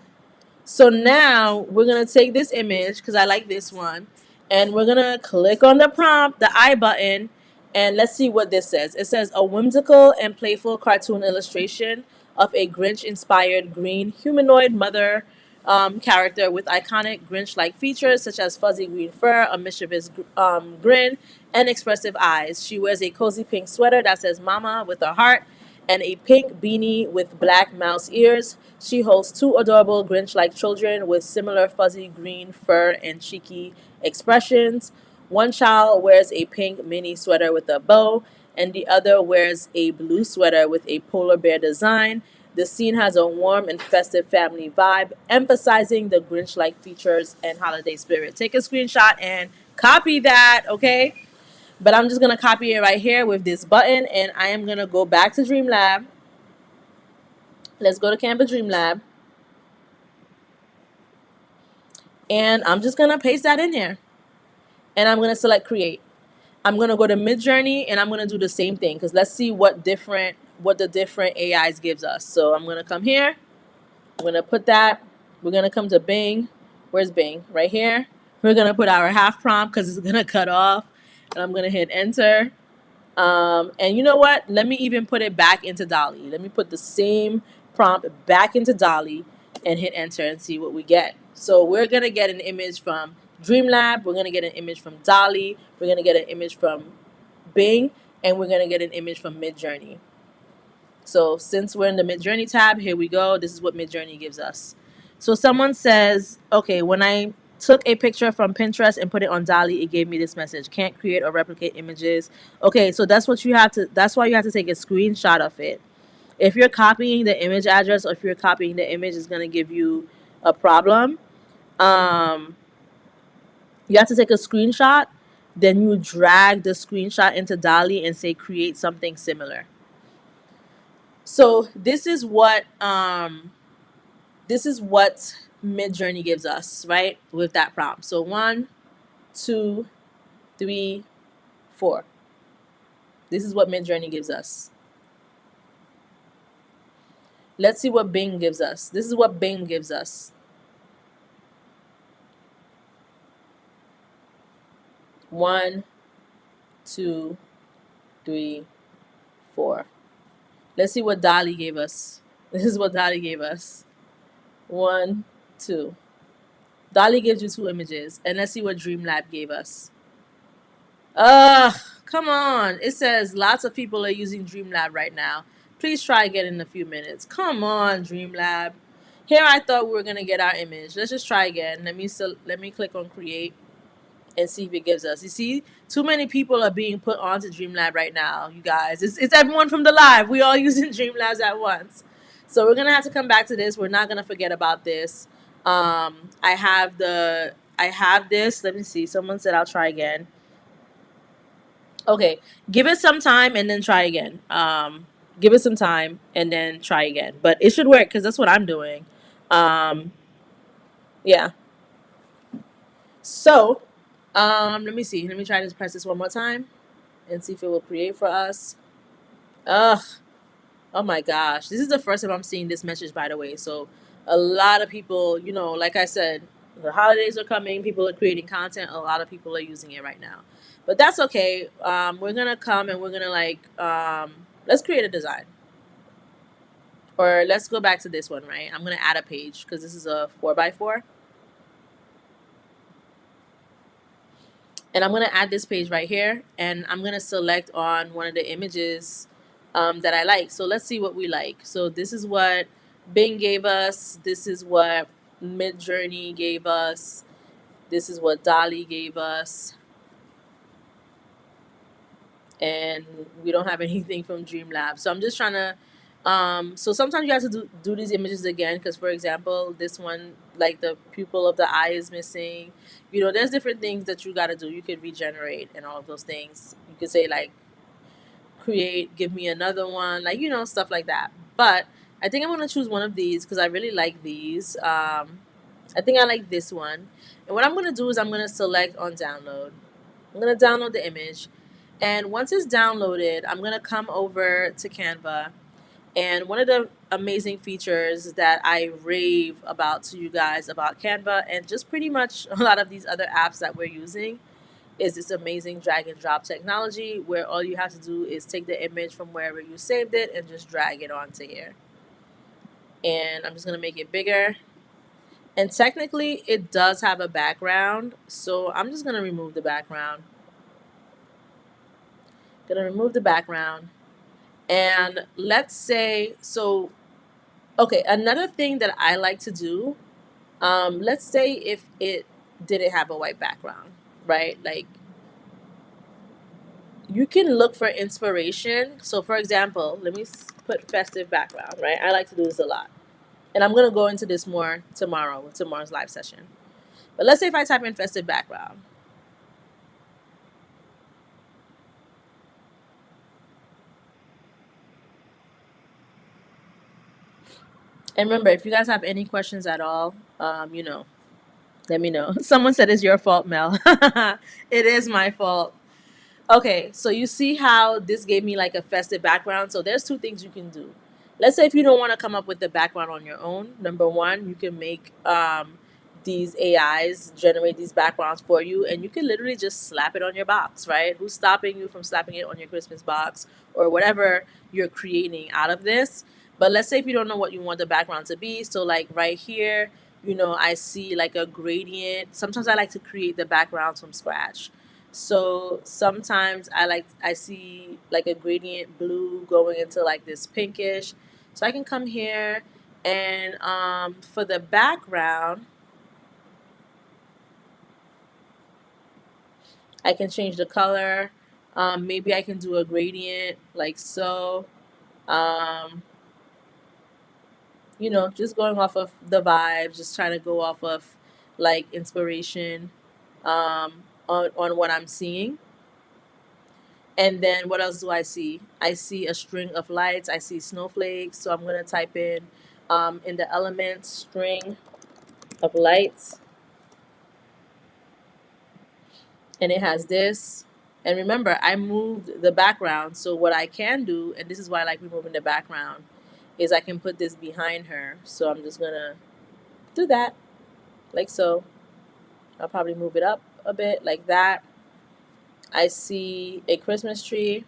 So now we're gonna take this image because I like this one, and we're gonna click on the prompt, the I button, and let's see what this says. It says a whimsical and playful cartoon illustration of a Grinch-inspired green humanoid mother character with iconic Grinch-like features such as fuzzy green fur, a mischievous grin, and expressive eyes. She wears a cozy pink sweater that says "Mama" with a heart and a pink beanie with black mouse ears. She holds 2 adorable Grinch-like children with similar fuzzy green fur and cheeky expressions. One child wears a pink mini sweater with a bow, and the other wears a blue sweater with a polar bear design. The scene has a warm and festive family vibe, emphasizing the Grinch-like features and holiday spirit. Take a screenshot and copy that, okay? But I'm just going to copy it right here with this button, and I am going to go back to Dreamlab. Let's go to Canva Dreamlab. And I'm just going to paste that in here. And I'm going to select create. I'm going to go to Midjourney, and I'm going to do the same thing because let's see what different what the different AIs gives us. So I'm going to come here. I'm going to put that. We're going to come to Bing. Where's Bing? Right here. We're going to put our half prompt because it's going to cut off. And I'm going to hit enter. And you know what? Let me even put it back into Dolly. Let me put the same prompt back into Dolly and hit enter and see what we get. So we're going to get an image from Dreamlab. We're going to get an image from Dolly. We're going to get an image from Bing. And we're going to get an image from Midjourney. So since we're in the Midjourney tab, here we go. This is what Midjourney gives us. So someone says, okay, when I took a picture from Pinterest and put it on Dolly, it gave me this message: can't create or replicate images. Okay, so that's why you have to take a screenshot of it. If you're copying the image address or if you're copying the image, it's going to give you a problem. You have to take a screenshot, then you drag the screenshot into Dolly and say create something similar. So this is what Midjourney gives us, right? With that prompt. So 1, 2, 3, 4. This is what Midjourney gives us. Let's see what Bing gives us. This is what Bing gives us. 1, 2, 3, 4. Let's see what Dolly gave us. This is what Dolly gave us. 1, 2. Dolly gives you 2 images. And let's see what Dreamlab gave us. Come on. It says lots of people are using Dreamlab right now. Please try again in a few minutes. Come on, Dreamlab. Here I thought we were going to get our image. Let's just try again. Let me click on create and see if it gives us. You see, too many people are being put onto Dreamlab right now, you guys. It's everyone from the live. We all using Dreamlabs at once. So we're going to have to come back to this. We're not going to forget about this. I have this. Let me see. Someone said I'll try again. Okay, give it some time and then try again. Give it some time and then try again. But it should work because that's what I'm doing. Yeah. So, let me see. Let me try to press this one more time and see if it will create for us. Ugh. Oh my gosh. This is the first time I'm seeing this message, by the way. So a lot of people, like I said, the holidays are coming. People are creating content. A lot of people are using it right now. But that's okay. We're going to come and we're going to let's create a design. Or let's go back to this one, right? I'm going to add a page because this is a 4x4. And I'm going to add this page right here. And I'm going to select on one of the images that I like. So let's see what we like. So this is what Bing gave us. This is what Midjourney gave us. This is what Dolly gave us. And we don't have anything from Dreamlab. So I'm just trying to, so sometimes you have to do these images again. Because for example, this one, like the pupil of the eye is missing. There's different things that you got to do. You could regenerate and all of those things. You could say like, create, give me another one, stuff like that. But I think I'm going to choose one of these because I really like these. I think I like this one. And what I'm going to do is I'm going to select on download. I'm going to download the image. And once it's downloaded, I'm going to come over to Canva. And one of the amazing features that I rave about to you guys about Canva and just pretty much a lot of these other apps that we're using is this amazing drag and drop technology where all you have to do is take the image from wherever you saved it and just drag it onto here. And I'm just going to make it bigger. And technically, it does have a background, so I'm just going to remove the background. Going to remove the background. And let's say, okay, another thing that I like to do, let's say if it didn't have a white background, right? Like, you can look for inspiration. So for example, let me put festive background, right? I like to do this a lot. And I'm going to go into this more tomorrow with tomorrow's live session. But let's say if I type in festive background. And remember, if you guys have any questions at all, let me know. Someone said it's your fault, Mel. It is my fault. Okay, so you see how this gave me like a festive background. So there's two things you can do. Let's say if you don't want to come up with the background on your own, number one, you can make these AIs generate these backgrounds for you, and you can literally just slap it on your box, right? Who's stopping you from slapping it on your Christmas box or whatever you're creating out of this? But let's say if you don't know what you want the background to be, so like right here, I see like a gradient. Sometimes I like to create the backgrounds from scratch. So sometimes I see like a gradient blue going into like this pinkish. So I can come here and for the background, I can change the color. Maybe I can do a gradient like so. Um, just going off of the vibes, just trying to go off of like inspiration on what I'm seeing. And then what else do I see? I see a string of lights. I see snowflakes. So I'm going to type in the elements string of lights. And it has this. And remember, I moved the background. So what I can do, and this is why I like removing the background, is I can put this behind her. So I'm just going to do that like so. I'll probably move it up a bit like that. I see a Christmas tree.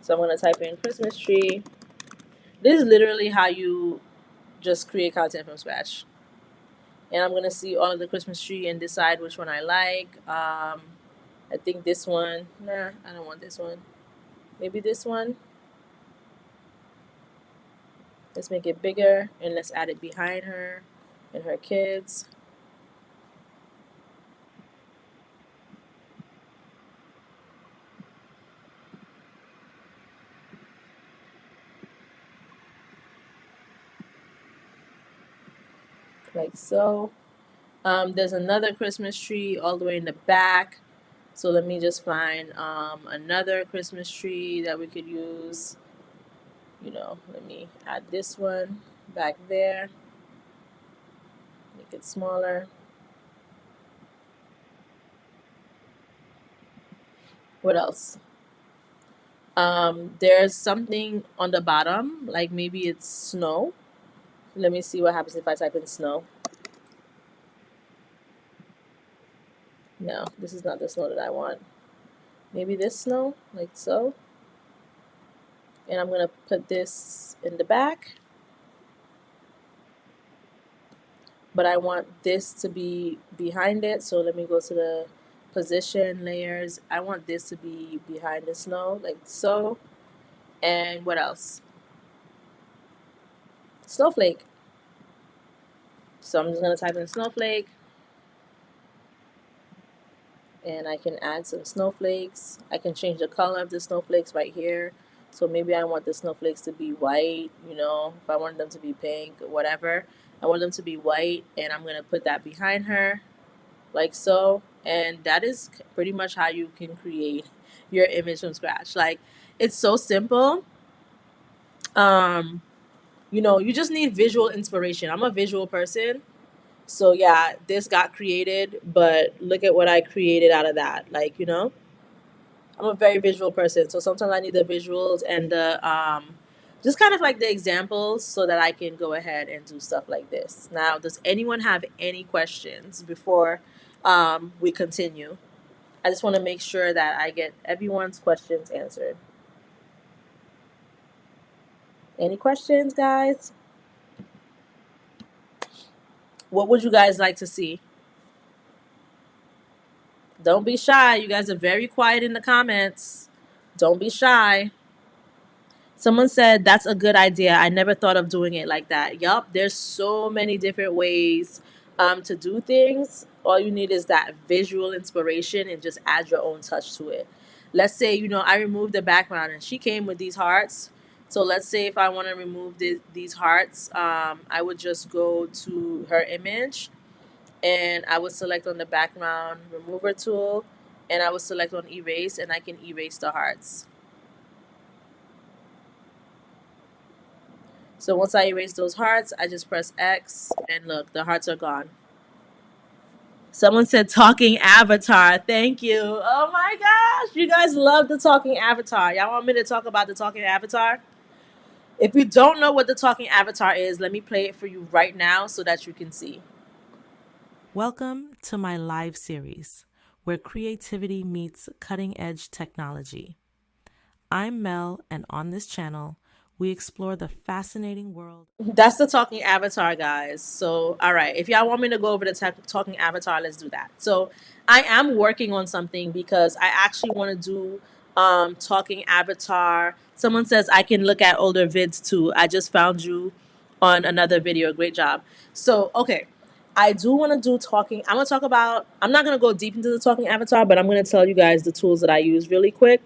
So I'm going to type in Christmas tree. This is literally how you just create content from scratch. And I'm gonna see all of the Christmas tree and decide which one I like. I think this one. Nah, I don't want this one. Maybe this one. Let's make it bigger and let's add it behind her and her kids. Like so. There's another Christmas tree all the way in the back. So let me just find another Christmas tree that we could use. Let me add this one back there. Make it smaller. What else? There's something on the bottom, like maybe it's snow. Let me see what happens if I type in snow. No, this is not the snow that I want. Maybe this snow, like so. And I'm going to put this in the back. But I want this to be behind it. So let me go to the position layers. I want this to be behind the snow, like so. And what else? Snowflake. So I'm just going to type in snowflake. And I can add some snowflakes. I can change the color of the snowflakes right here. So maybe I want the snowflakes to be white, if I want them to be pink or whatever. I want them to be white, and I'm going to put that behind her like so. And that is pretty much how you can create your image from scratch. Like, it's so simple. You just need visual inspiration. I'm a visual person. So yeah, this got created, but look at what I created out of that. I'm a very visual person, so sometimes I need the visuals and the just kind of like the examples so that I can go ahead and do stuff like this. Now, does anyone have any questions before we continue? I just want to make sure that I get everyone's questions answered. Any questions, guys? What would you guys like to see? Don't be shy. You guys are very quiet in the comments. Don't be shy. Someone said that's a good idea. I never thought of doing it like that. Yup, there's so many different ways to do things. All you need is that visual inspiration and just add your own touch to it. Let's say, I removed the background and she came with these hearts. So let's say if I want to remove these hearts, I would just go to her image and I would select on the background remover tool and I would select on erase and I can erase the hearts. So once I erase those hearts, I just press X and look, the hearts are gone. Someone said talking avatar. Thank you. Oh my gosh. You guys love the talking avatar. Y'all want me to talk about the talking avatar? If you don't know what the talking avatar is, let me play it for you right now so that you can see. Welcome to my live series where creativity meets cutting edge technology. I'm Mel, and on this channel, we explore the fascinating world. That's the talking avatar, guys. So, all right, if y'all want me to go over the talking avatar, let's do that. So, I am working on something because I actually want to do talking avatar. Someone says I can look at older vids too. I just found you on another video. Great job. So, okay. I do want to do talking. I'm going to talk about, I'm not going to go deep into the talking avatar, but I'm going to tell you guys the tools that I use really quick.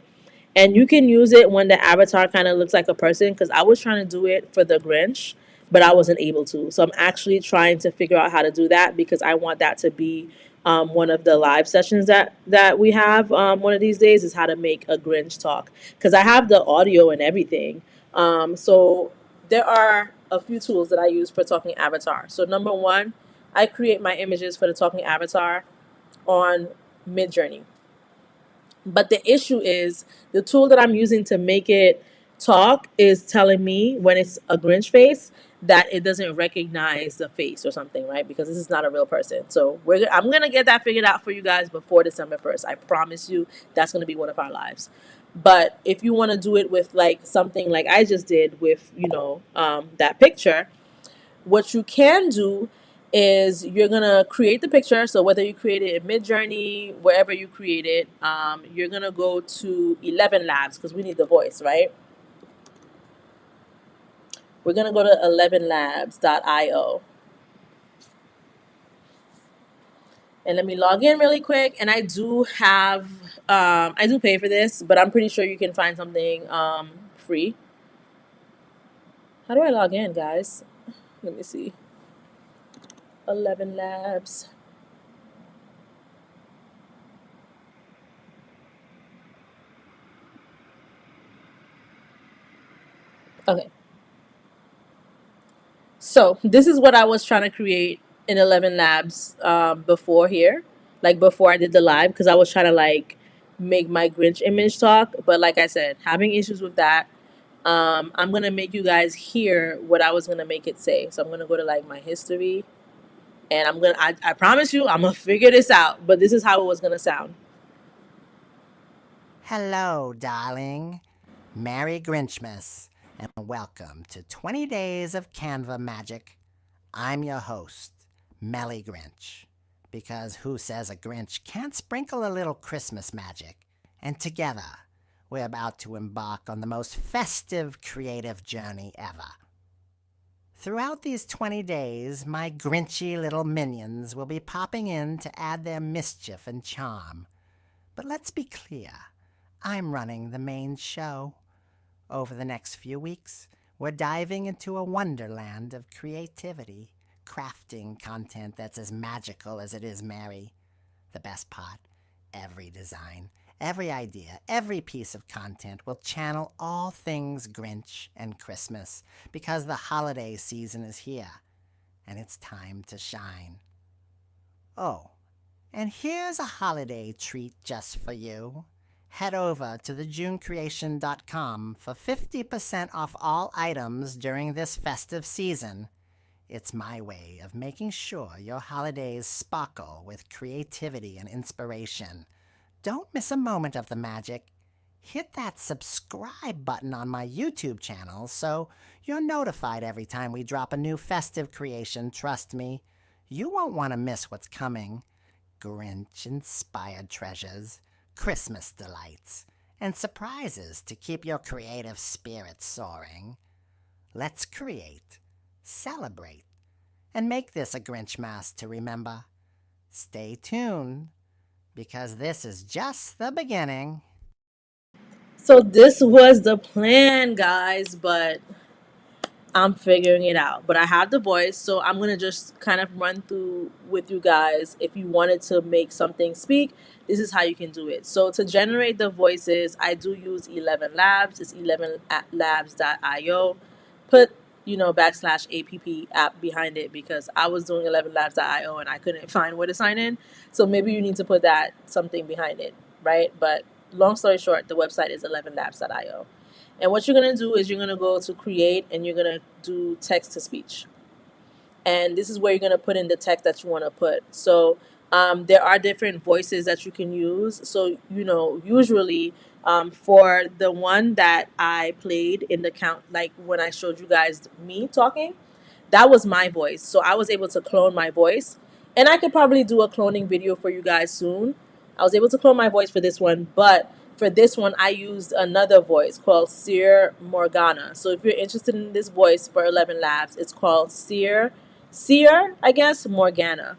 And you can use it when the avatar kind of looks like a person, because I was trying to do it for the Grinch, but I wasn't able to. So I'm actually trying to figure out how to do that because I want that to be one of the live sessions that we have one of these days, is how to make a Grinch talk, because I have the audio and everything. So there are a few tools that I use for talking avatar. So number one, I create my images for the talking avatar on Midjourney. But the issue is the tool that I'm using to make it talk is telling me when it's a Grinch face that it doesn't recognize the face or something, right? Because this is not a real person. So I'm gonna get that figured out for you guys before December 1st. I promise you, that's gonna be one of our lives. But if you want to do it with like something like I just did with that picture, what you can do is you're gonna create the picture. So whether you create it in Midjourney, wherever you create it, you're gonna go to 11 Labs because we need the voice, right? We're gonna go to 11labs.io. And let me log in really quick. And I do have, I do pay for this, but I'm pretty sure you can find something free. How do I log in, guys? Let me see. 11 Labs. Okay. So this is what I was trying to create in 11 Labs before here, like before I did the live, because I was trying to like make my Grinch image talk. But like I said, having issues with that. I'm gonna make you guys hear what I was gonna make it say. So I'm gonna go to like my history, and I promise you, I'm gonna figure this out. But this is how it was gonna sound. Hello, darling. Merry Grinchmas, and welcome to 20 Days of Canva Magic. I'm your host, Melly Grinch, because who says a Grinch can't sprinkle a little Christmas magic? And together, we're about to embark on the most festive creative journey ever. Throughout these 20 days, my Grinchy little minions will be popping in to add their mischief and charm. But let's be clear, I'm running the main show. Over the next few weeks, we're diving into a wonderland of creativity, crafting content that's as magical as it is merry. The best part, every design, every idea, every piece of content will channel all things Grinch and Christmas, because the holiday season is here, and it's time to shine. Oh, and here's a holiday treat just for you. Head over to thejunecreation.com for 50% off all items during this festive season. It's my way of making sure your holidays sparkle with creativity and inspiration. Don't miss a moment of the magic. Hit that subscribe button on my YouTube channel so you're notified every time we drop a new festive creation. Trust me, you won't want to miss what's coming. Grinch-inspired treasures, Christmas delights, and surprises to keep your creative spirit soaring. Let's create, celebrate, and make this a Grinchmas to remember. Stay tuned, because this is just the beginning. So this was the plan, guys, but I'm figuring it out. But I have the voice, so I'm gonna just kind of run through with you guys. If you wanted to make something speak, this is how you can do it. So to generate the voices, I do use 11 Labs. It's 11labs.io. Put backslash app behind it, because I was doing 11labs.io and I couldn't find where to sign in. So maybe you need to put that something behind it, right? But long story short, the website is 11labs.io. And what you're going to do is you're going to go to create and you're going to do text to speech. And this is where you're going to put in the text that you want to put. So there are different voices that you can use. So, usually for the one that I played in the count, like when I showed you guys me talking, that was my voice. So I was able to clone my voice. And I could probably do a cloning video for you guys soon. I was able to clone my voice for this one, but for this one, I used another voice called Seer Morgana. So if you're interested in this voice for 11 Labs, it's called Seer, I guess, Morgana.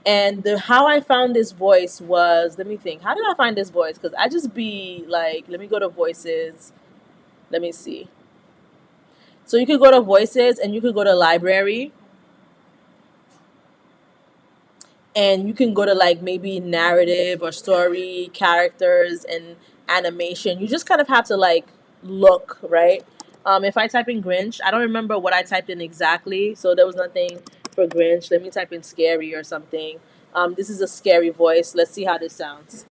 And how I found this voice was, let me think, how did I find this voice? Because I just be like, let me go to voices. Let me see. So you could go to voices and you could go to library, and you can go to like maybe narrative or story, characters, and animation. You just kind of have to like look, right? If I type in Grinch, I don't remember what I typed in exactly, so there was nothing for Grinch. Let me type in scary or something. This is a scary voice. Let's see how this sounds.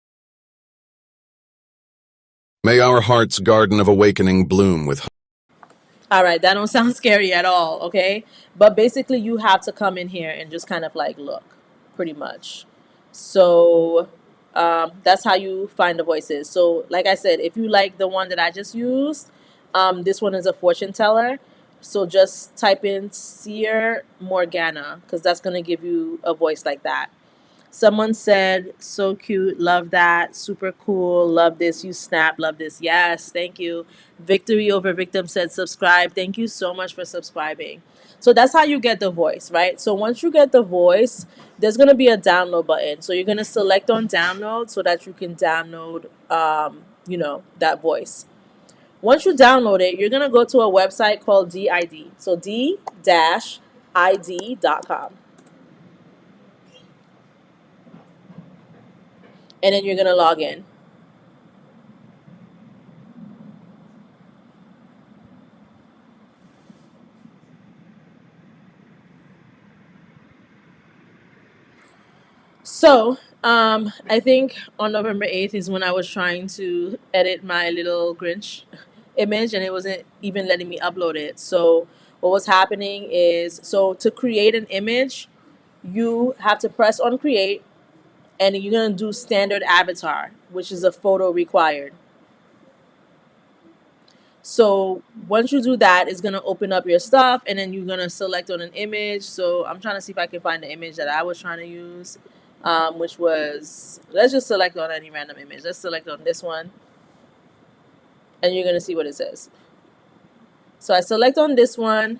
May our heart's garden of awakening bloom with. All right, that don't sound scary at all, okay? But basically, you have to come in here and just kind of like look, pretty much. So that's how you find the voices. So, like I said, if you like the one that I just used, this one is a fortune teller. So just type in Seer Morgana, because that's going to give you a voice like that. Someone said, so cute, love that, super cool, love this, you snap, love this. Yes, thank you. Victory Over Victim said, subscribe. Thank you so much for subscribing. So that's how you get the voice, right? So once you get the voice, there's going to be a download button. So you're going to select on download so that you can download, that voice. Once you download it, you're going to go to a website called DID. So d-id.com. And then you're going to log in. So, I think on November 8th is when I was trying to edit my little Grinch image and it wasn't even letting me upload it. So, what was happening is, so to create an image, you have to press on create, and you're going to do standard avatar, which is a photo required. So once you do that, it's going to open up your stuff, and then you're going to select on an image. So I'm trying to see if I can find the image that I was trying to use, which was, let's just select on any random image. Let's select on this one, and you're going to see what it says. So I select on this one,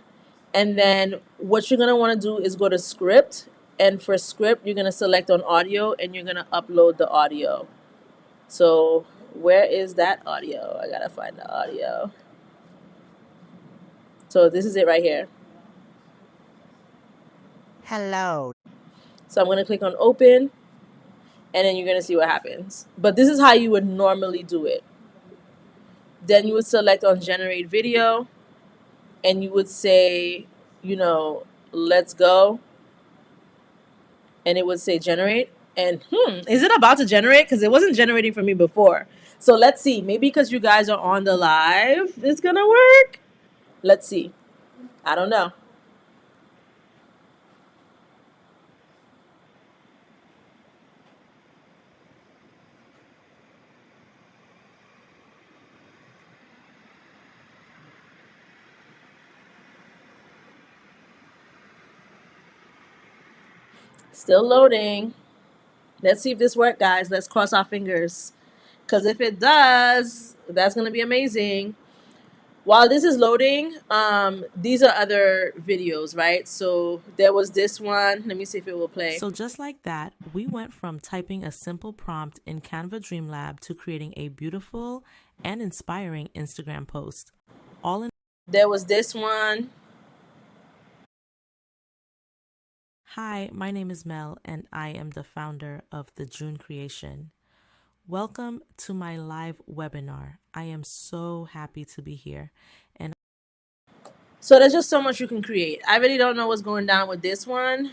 and then what you're going to want to do is go to script. And for script, you're going to select on audio, and you're going to upload the audio. So where is that audio? I got to find the audio. So this is it right here. Hello. So I'm going to click on open, and then you're going to see what happens. But this is how you would normally do it. Then you would select on generate video, and you would say, let's go. And it would say generate. And is it about to generate? Because it wasn't generating for me before. So let's see. Maybe because you guys are on the live, it's going to work. Let's see. I don't know. Still loading. Let's see if this works, guys. Let's cross our fingers. Because if it does, that's going to be amazing. While this is loading, these are other videos, right? So there was this one. Let me see if it will play. So just like that, we went from typing a simple prompt in Canva Dreamlab to creating a beautiful and inspiring Instagram post. There was this one. Hi, my name is Mel, and I am the founder of The June Creation. Welcome to my live webinar. I am so happy to be here. So there's just so much you can create. I really don't know what's going down with this one.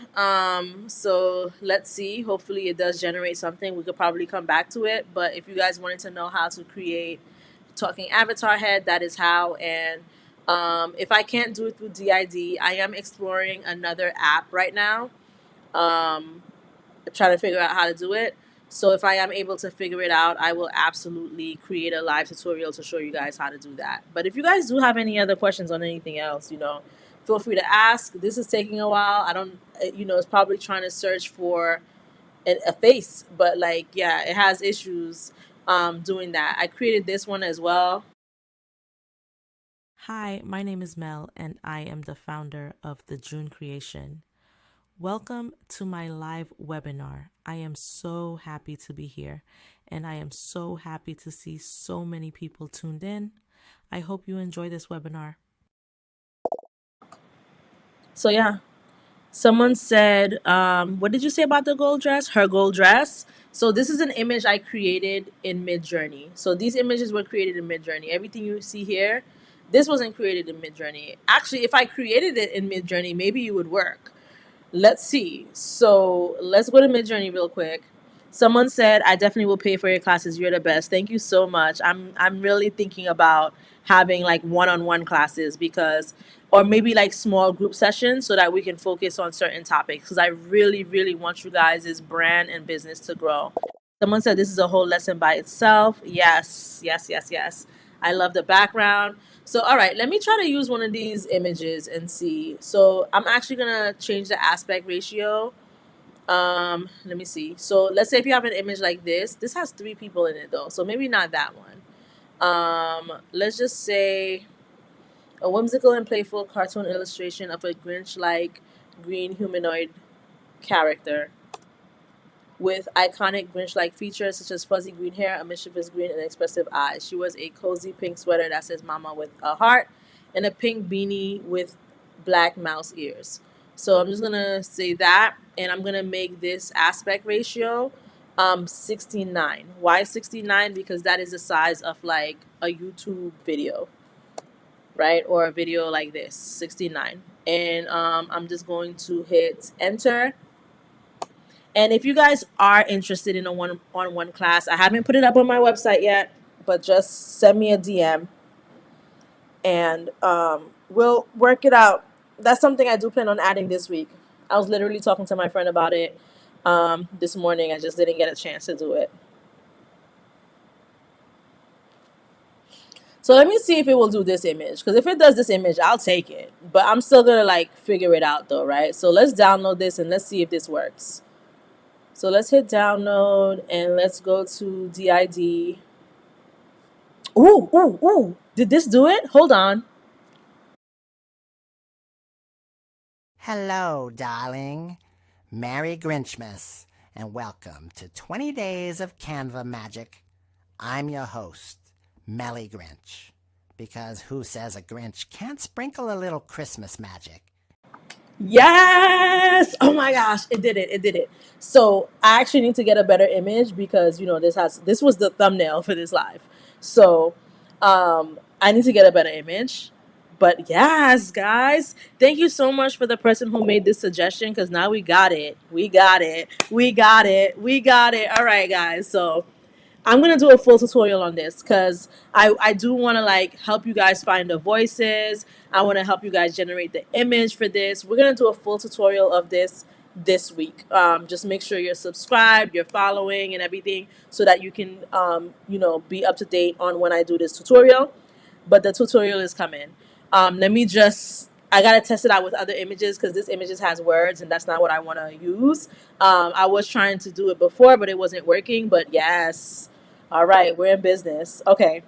So let's see. Hopefully it does generate something. We could probably come back to it. But if you guys wanted to know how to create talking avatar head, that is how. And if I can't do it through DID, I am exploring another app right now. Um, Trying to figure out how to do it. So if I am able to figure it out, I will absolutely create a live tutorial to show you guys how to do that. But if you guys do have any other questions on anything else, feel free to ask. This is taking a while. I don't, it's probably trying to search for a face, but like, yeah, it has issues doing that. I created this one as well. Hi, my name is Mel, and I am the founder of the June Creation. Welcome to my live webinar. I am so happy to be here, and I am so happy to see so many people tuned in. I hope you enjoy this webinar. So yeah, someone said, what did you say about the gold dress? Her gold dress. So this is an image I created in Midjourney. So these images were created in Midjourney. Everything you see here, this wasn't created in Midjourney. Actually, if I created it in Midjourney, maybe it would work. Let's see. So let's go to Midjourney real quick. Someone said, "I definitely will pay for your classes. You're the best. Thank you so much. I'm really thinking about having like one-on-one classes because, or maybe like small group sessions so that we can focus on certain topics because I really, really want you guys' brand and business to grow." Someone said this is a whole lesson by itself. Yes, yes, yes, yes. I love the background. So, all right, let me try to use one of these images and see. So, I'm actually gonna change the aspect ratio. Let me see. So, let's say if you have an image like this, this has 3 people in it though, so maybe not that one. Let's just say a whimsical and playful cartoon illustration of a Grinch-like green humanoid character with iconic Grinch-like features such as fuzzy green hair, a mischievous grin, and expressive eyes. She wears a cozy pink sweater that says "Mama" with a heart, and a pink beanie with black mouse ears. So I'm just gonna say that, and I'm gonna make this aspect ratio 69. Why 69? Because that is the size of like a YouTube video, right? Or a video like this, 69. And I'm just going to hit enter. And if you guys are interested in a one-on-one class, I haven't put it up on my website yet, but just send me a DM and we'll work it out. That's something I do plan on adding this week. I was literally talking to my friend about it this morning. I just didn't get a chance to do it. So let me see if it will do this image. Because if it does this image, I'll take it. But I'm still going to like figure it out though, right? So let's download this and let's see if this works. So let's hit download and let's go to DID. Ooh, ooh, ooh. Did this do it? Hold on. Hello, darling. Merry Grinchmas, and welcome to 20 Days of Canva Magic. I'm your host, Melly Grinch, because who says a Grinch can't sprinkle a little Christmas magic? Yes! Oh my gosh, it did it. It did it. So I actually need to get a better image because this was the thumbnail for this live. So I need to get a better image. But yes, guys, thank you so much for the person who made this suggestion because now we got it. We got it. We got it. We got it. All right, guys. So I'm gonna do a full tutorial on this because I do want to like help you guys find the voices. I want to help you guys generate the image for this. We're gonna do a full tutorial of this week. Just make sure you're subscribed, you're following, and everything so that you can be up to date on when I do this tutorial. But the tutorial is coming. Let me just. I gotta test it out with other images because this images has words and that's not what I want to use. I was trying to do it before, but it wasn't working. But yes, all right, we're in business. Okay,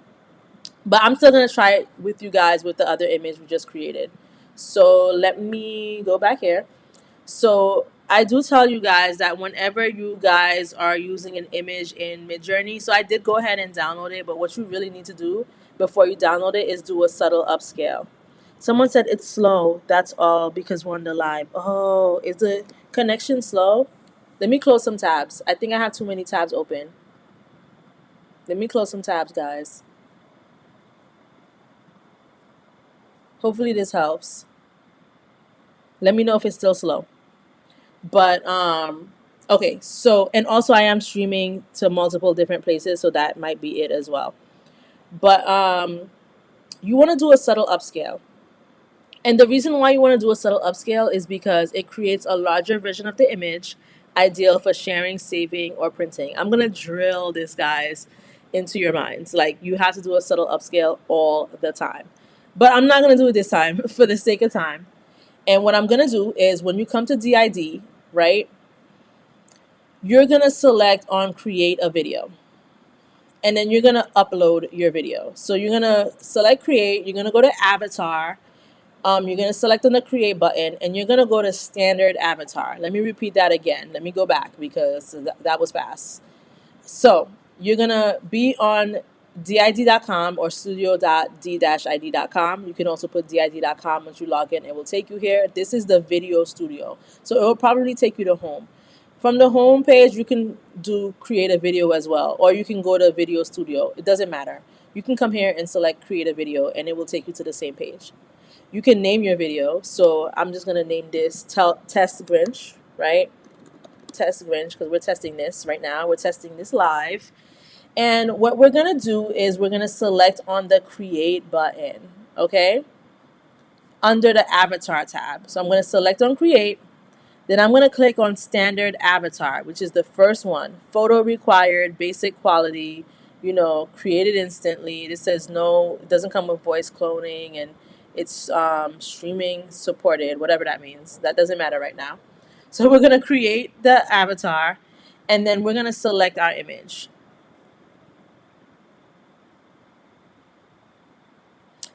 but I'm still gonna try it with you guys with the other image we just created. So let me go back here. So I do tell you guys that whenever you guys are using an image in Midjourney, so I did go ahead and download it, but what you really need to do before you download it is do a subtle upscale. Someone said it's slow. That's all because we're on the live. Oh, is the connection slow? Let me close some tabs. I think I have too many tabs open. Let me close some tabs, guys. Hopefully this helps. Let me know if it's still slow. But okay, so and also I am streaming to multiple different places, so that might be it as well. But you want to do a subtle upscale. And the reason why you want to do a subtle upscale is because it creates a larger version of the image, ideal for sharing, saving, or printing. I'm going to drill this, guys, into your minds. Like, you have to do a subtle upscale all the time. But I'm not going to do it this time for the sake of time. And what I'm going to do is when you come to DID, right, you're going to select on create a video. And then you're going to upload your video. So you're going to select create, you're going to go to avatar. You're going to select on the create button and you're going to go to standard avatar. Let me repeat that again. Let me go back because that was fast. So you're going to be on did.com or studio.d-id.com. You can also put did.com. Once you log in, it will take you here. This is the video studio. So it will probably take you to home. From the home page, you can do create a video as well, or you can go to video studio. It doesn't matter. You can come here and select create a video and it will take you to the same page. You can name your video. So I'm just going to name this Test Grinch, right? Test Grinch, because we're testing this right now. We're testing this live. And what we're going to do is we're going to select on the create button, okay? Under the avatar tab. So I'm going to select on create. Then I'm going to click on standard avatar, which is the first one. Photo required, basic quality, created instantly. This says no, it doesn't come with voice cloning, and it's streaming supported, whatever that means. That doesn't matter right now. So we're going to create the avatar, and then we're going to select our image.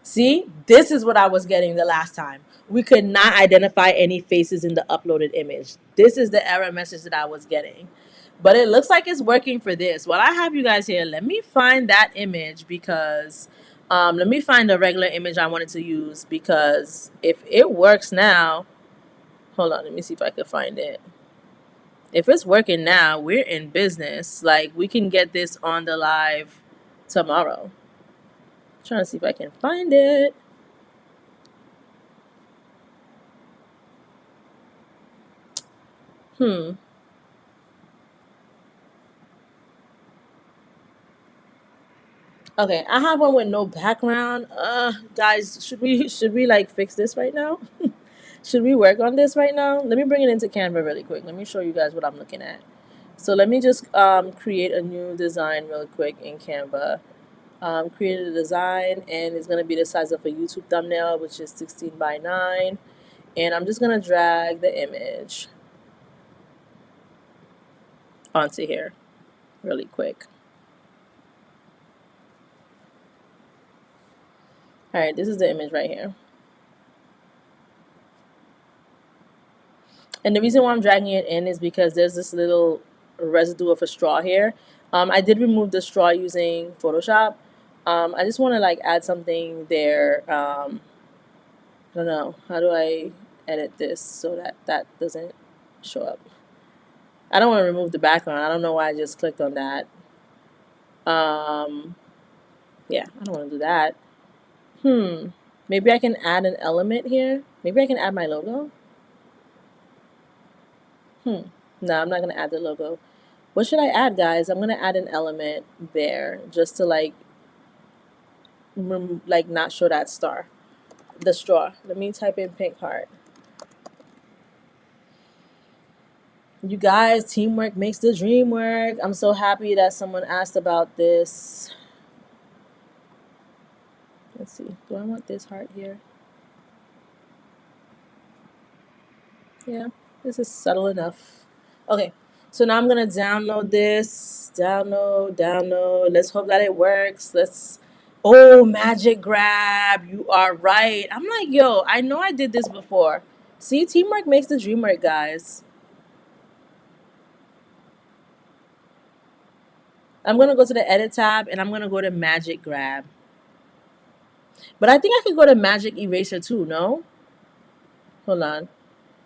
See, this is what I was getting the last time. We could not identify any faces in the uploaded image. This is the error message that I was getting. But it looks like it's working for this. While I have you guys here, let me find that image because let me find the regular image I wanted to use because if it works now, hold on, let me see if I can find it. If it's working now, we're in business. Like, we can get this on the live tomorrow. Trying to see if I can find it. Okay, I have one with no background. Guys, should we like fix this right now? Should we work on this right now? Let me bring it into Canva really quick. Let me show you guys what I'm looking at. So let me just create a new design real quick in Canva. Create a design, and it's gonna be the size of a YouTube thumbnail, which is 16 by 9. And I'm just gonna drag the image onto here really quick. All right, this is the image right here. And the reason why I'm dragging it in is because there's this little residue of a straw here. I did remove the straw using Photoshop. I just want to like add something there. I don't know. How do I edit this so that that doesn't show up? I don't want to remove the background. I don't know why I just clicked on that. Yeah, I don't want to do that. Maybe I can add an element here. Maybe I can add my logo. No, I'm not going to add the logo. What should I add, guys? I'm going to add an element there just to like not show that star. The straw. Let me type in pink heart. You guys, teamwork makes the dream work. I'm so happy that someone asked about this. Let's see. Do I want this heart here? Yeah, this is subtle enough. Okay, so now I'm gonna download this. Download. Let's hope that it works. Oh, magic grab. You are right. I'm like, yo, I know I did this before. See, teamwork makes the dream work, guys. I'm gonna go to the edit tab and I'm gonna go to magic grab. But I think I could go to magic eraser too, no? Hold on.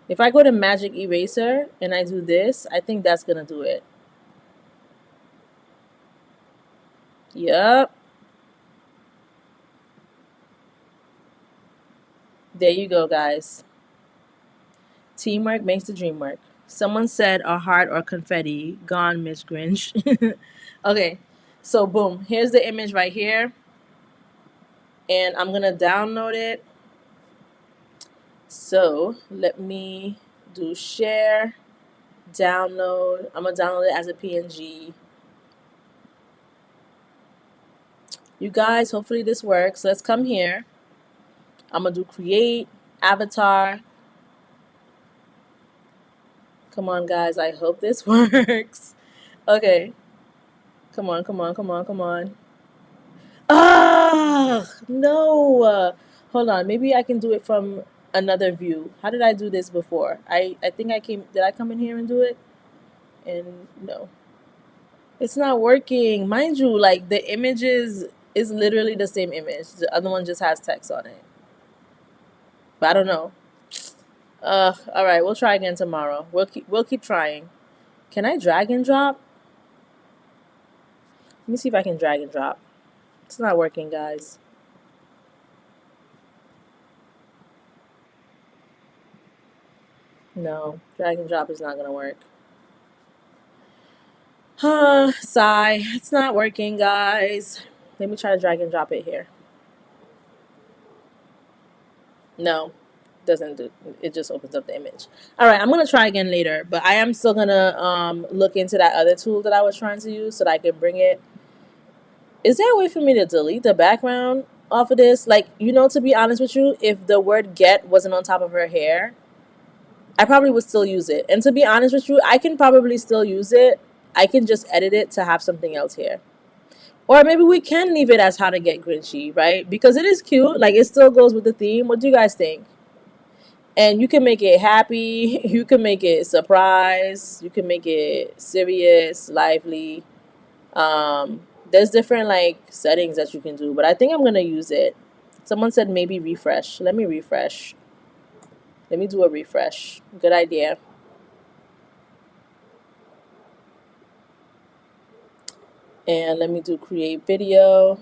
If I go to magic eraser and I do this, I think that's gonna do it. Yup. There you go, guys. Teamwork makes the dream work. Someone said a heart or confetti. Gone, Miss Grinch. Okay, so boom. Here's the image right here. And I'm going to download it. So let me do share, download. I'm going to download it as a PNG. You guys, hopefully this works. Let's come here. I'm going to do create, avatar. Come on, guys. I hope this works. Okay. Come on, come on, come on, come on. Ah, no. Hold on. Maybe I can do it from another view. How did I do this before? I think I came. Did I come in here and do it? And no, it's not working. Mind you, like the images is literally the same image. The other one just has text on it. But I don't know. All right. We'll try again tomorrow. We'll keep trying. Can I drag and drop? Let me see if I can drag and drop. It's not working, guys. No, drag and drop is not gonna work. Sigh. It's not working, guys. Let me try to drag and drop it here. No, doesn't do. It just opens up the image. All right, I'm gonna try again later, but I am still gonna look into that other tool that I was trying to use so that I can bring it. Is there a way for me to delete the background off of this? Like, to be honest with you, if the word get wasn't on top of her hair, I probably would still use it. And to be honest with you, I can probably still use it. I can just edit it to have something else here. Or maybe we can leave it as how to get Grinchy, right? Because it is cute. Like, it still goes with the theme. What do you guys think? And you can make it happy. You can make it surprise. You can make it serious, lively. There's different, like, settings that you can do. But I think I'm going to use it. Someone said maybe refresh. Let me refresh. Let me do a refresh. Good idea. And let me do create video.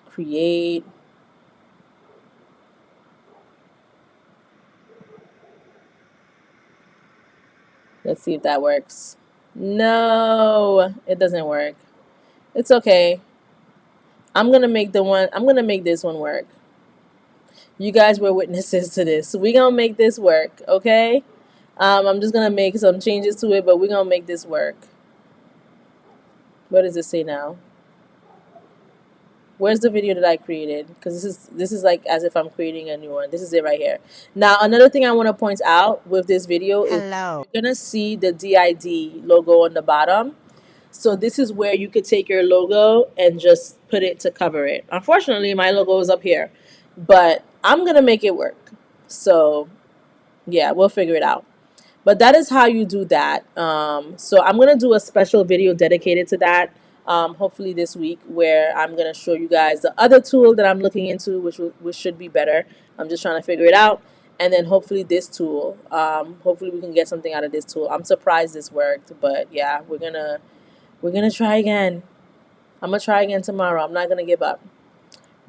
Create. Let's see if that works. No, it doesn't work. It's okay. I'm gonna make this one work. You guys were witnesses to this. So we're gonna make this work, okay? I'm just gonna make some changes to it, but we're gonna make this work. What does it say now? Where's the video that I created? Because this is like as if I'm creating a new one. This is it right here. Now, another thing I want to point out with this video is Hello. you're gonna see the DID logo on the bottom. So this is where you could take your logo and just put it to cover it. Unfortunately, my logo is up here, but I'm gonna make it work. So yeah, we'll figure it out. But that is how you do that. So I'm gonna do a special video dedicated to that. Hopefully this week, where I'm gonna show you guys the other tool that I'm looking into, which should be better. I'm just trying to figure it out, and then hopefully this tool. Hopefully we can get something out of this tool. I'm surprised this worked, but yeah, we're gonna try again. I'm gonna try again tomorrow. I'm not gonna give up.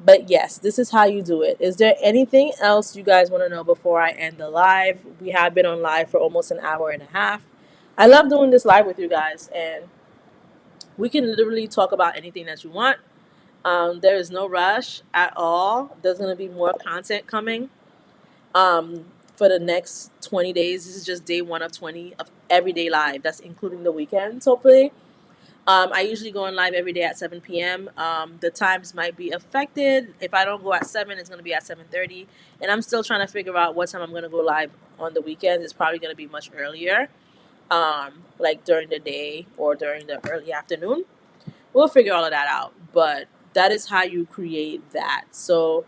But yes, this is how you do it. Is there anything else you guys want to know before I end the live? We have been on live for almost an hour and a half. I love doing this live with you guys, and we can literally talk about anything that you want. There is no rush at all. There's going to be more content coming for the next 20 days. This is just day 1 of 20 of everyday live. That's including the weekends, hopefully. I usually go on live every day at 7 p.m. The times might be affected. If I don't go at 7, it's going to be at 7:30. And I'm still trying to figure out what time I'm going to go live on the weekends. It's probably going to be much earlier, like during the day or during the early afternoon. We'll figure all of that out. But that is how you create that. So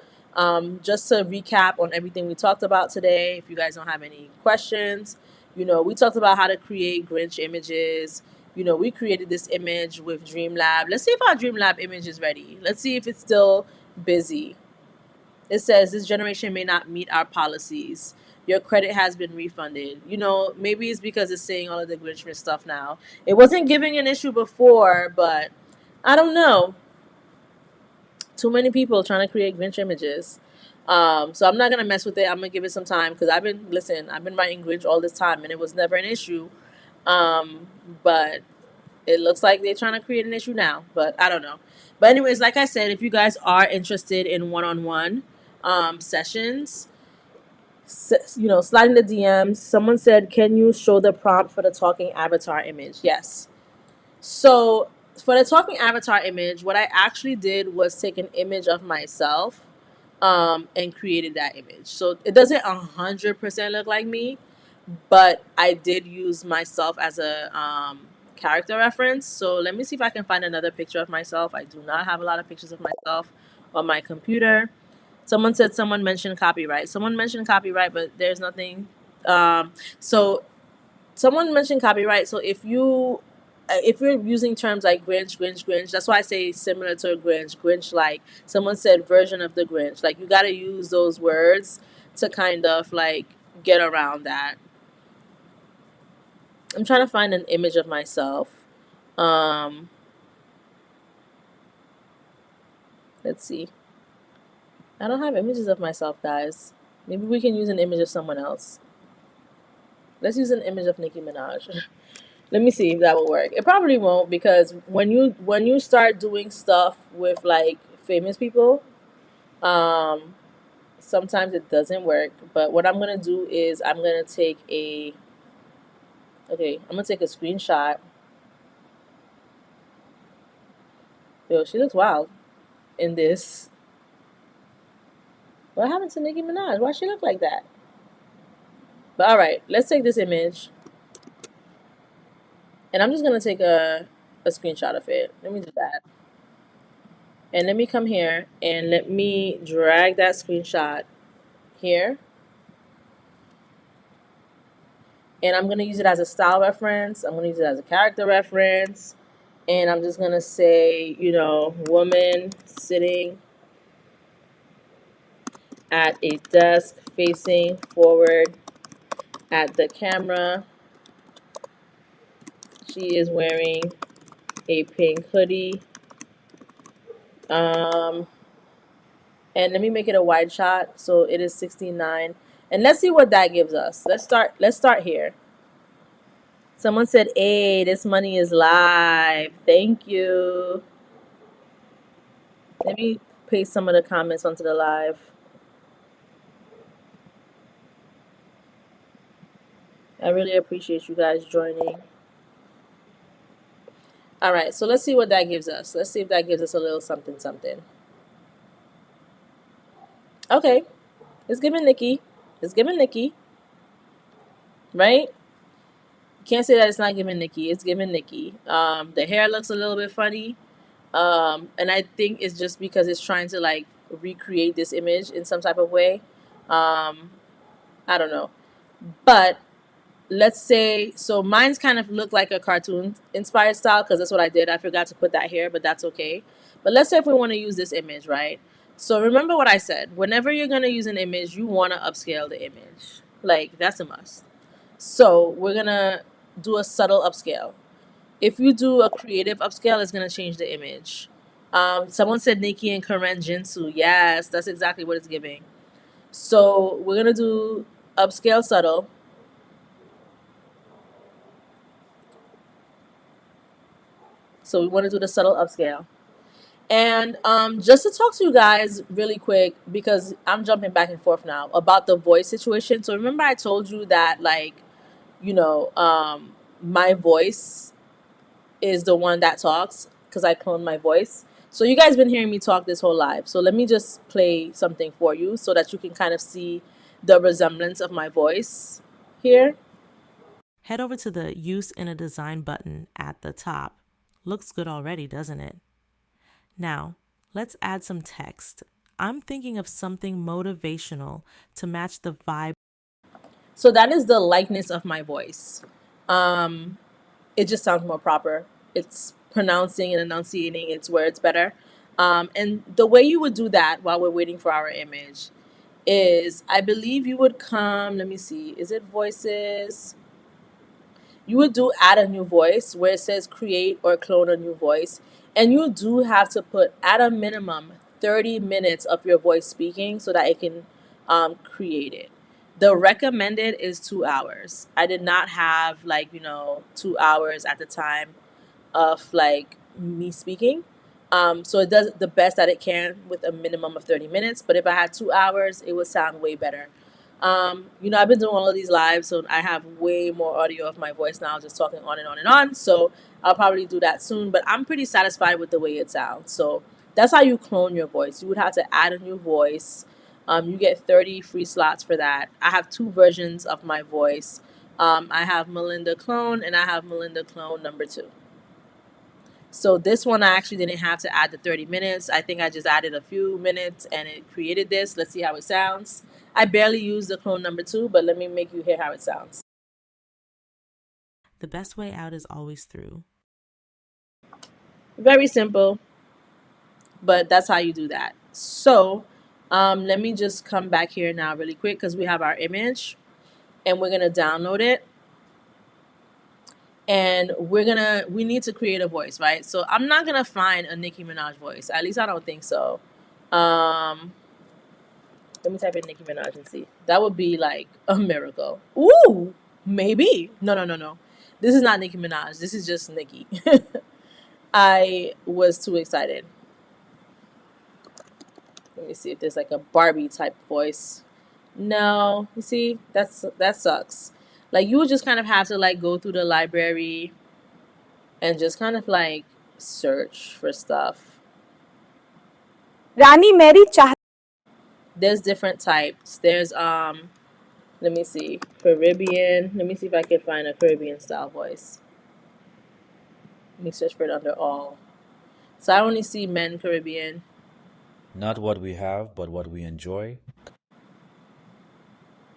just to recap on everything we talked about today, if you guys don't have any questions, we talked about how to create Grinch images. We created this image with Dreamlab. Let's see if our Dreamlab image is ready. Let's see if it's still busy. It says this generation may not meet our policies. Your credit has been refunded. Maybe it's because it's saying all of the Grinchmas stuff now. It wasn't giving an issue before, but I don't know. Too many people trying to create Grinch images. So I'm not gonna mess with it. I'm gonna give it some time because I've been writing Grinch all this time and it was never an issue. Um, but it looks like they're trying to create an issue now, but I don't know. But anyways, like I said, if you guys are interested in one-on-one sessions, slide in the DMs. Someone said, "Can you show the prompt for the talking avatar image?" Yes. So for the talking avatar image, what I actually did was take an image of myself, and created that image. So it doesn't 100% look like me, but I did use myself as a character reference. So let me see if I can find another picture of myself. I do not have a lot of pictures of myself on my computer. Someone said someone mentioned copyright. Someone mentioned copyright, but there's nothing. So someone mentioned copyright. So if you're using terms like Grinch, Grinch, Grinch, that's why I say similar to a Grinch, Grinch like. Someone said version of the Grinch. Like you got to use those words to kind of like get around that. I'm trying to find an image of myself. Um, let's see. I don't have images of myself, guys. Maybe we can use an image of someone else. Let's use an image of Nicki Minaj. Let me see if that will work. It probably won't because when you start doing stuff with like famous people, um, sometimes it doesn't work. But what I'm gonna do is I'm gonna take a screenshot. Yo, she looks wild in this. What happened to Nicki Minaj? Why she look like that? But all right, let's take this image, and I'm just gonna take a screenshot of it. Let me do that, and let me come here and let me drag that screenshot here, and I'm gonna use it as a style reference. I'm gonna use it as a character reference, and I'm just gonna say, woman sitting at a desk facing forward at the camera. She is wearing a pink hoodie. Um, and let me make it a wide shot. So it is 69. And let's see what that gives us. Let's start here. Someone said, "Hey, this money is live. Thank you." Let me paste some of the comments onto the live. I really appreciate you guys joining. All right, so let's see what that gives us. Let's see if that gives us a little something something. Okay, it's giving Nikki. It's giving Nikki, right? Can't say that it's not giving Nikki. It's giving Nikki. The hair looks a little bit funny. And I think it's just because it's trying to like recreate this image in some type of way. Um, I don't know. But let's say, so mine's kind of look like a cartoon inspired style because that's what I did. I forgot to put that here, but that's okay. But let's say if we want to use this image, right? So remember what I said. Whenever you're going to use an image, you want to upscale the image. Like, that's a must. So we're going to do a subtle upscale. If you do a creative upscale, it's going to change the image. Someone said Nikki and Karen Jinsu. Yes, that's exactly what it's giving. So we're going to do upscale subtle. So we want to do the subtle upscale. And just to talk to you guys really quick, because I'm jumping back and forth now about the voice situation. So remember I told you that like, my voice is the one that talks because I cloned my voice. So you guys been hearing me talk this whole live. So let me just play something for you so that you can kind of see the resemblance of my voice here. Head over to the Use in a Design button at the top. Looks good already, doesn't it? Now, let's add some text. I'm thinking of something motivational to match the vibe. So that is the likeness of my voice. It just sounds more proper. It's pronouncing and enunciating its words better. And the way you would do that while we're waiting for our image is, I believe you would come, let me see, is it voices? You would do add a new voice where it says create or clone a new voice. And you do have to put at a minimum 30 minutes of your voice speaking so that it can create it. The recommended is 2 hours. I did not have like, 2 hours at the time of like me speaking. So it does the best that it can with a minimum of 30 minutes. But if I had 2 hours, it would sound way better. I've been doing all of these lives, so I have way more audio of my voice now, just talking on and on and on. So I'll probably do that soon. But I'm pretty satisfied with the way it sounds. So that's how you clone your voice. You would have to add a new voice. You get 30 free slots for that. I have two versions of my voice. I have Melinda Clone and I have Melinda Clone number 2. So this one I actually didn't have to add the 30 minutes. I think I just added a few minutes and it created this. Let's see how it sounds. I barely use the clone number 2, but let me make you hear how it sounds. The best way out is always through. Very simple, but that's how you do that. So let me just come back here now really quick because we have our image and we're going to download it. And we need to create a voice, right? So I'm not gonna find a Nicki Minaj voice. At least I don't think so. Let me type in Nicki Minaj and see. That would be like a miracle. Ooh, maybe. No. This is not Nicki Minaj. This is just Nicki. I was too excited. Let me see if there's like a Barbie type voice. No, you see, that sucks. Like you would just kind of have to like go through the library and just kind of like search for stuff. रानी मेरी चाह There's different types. There's let me see, Caribbean. Let me see if I can find a Caribbean style voice. Let me search for it under all. So I only see men Caribbean. Not what we have, but what we enjoy.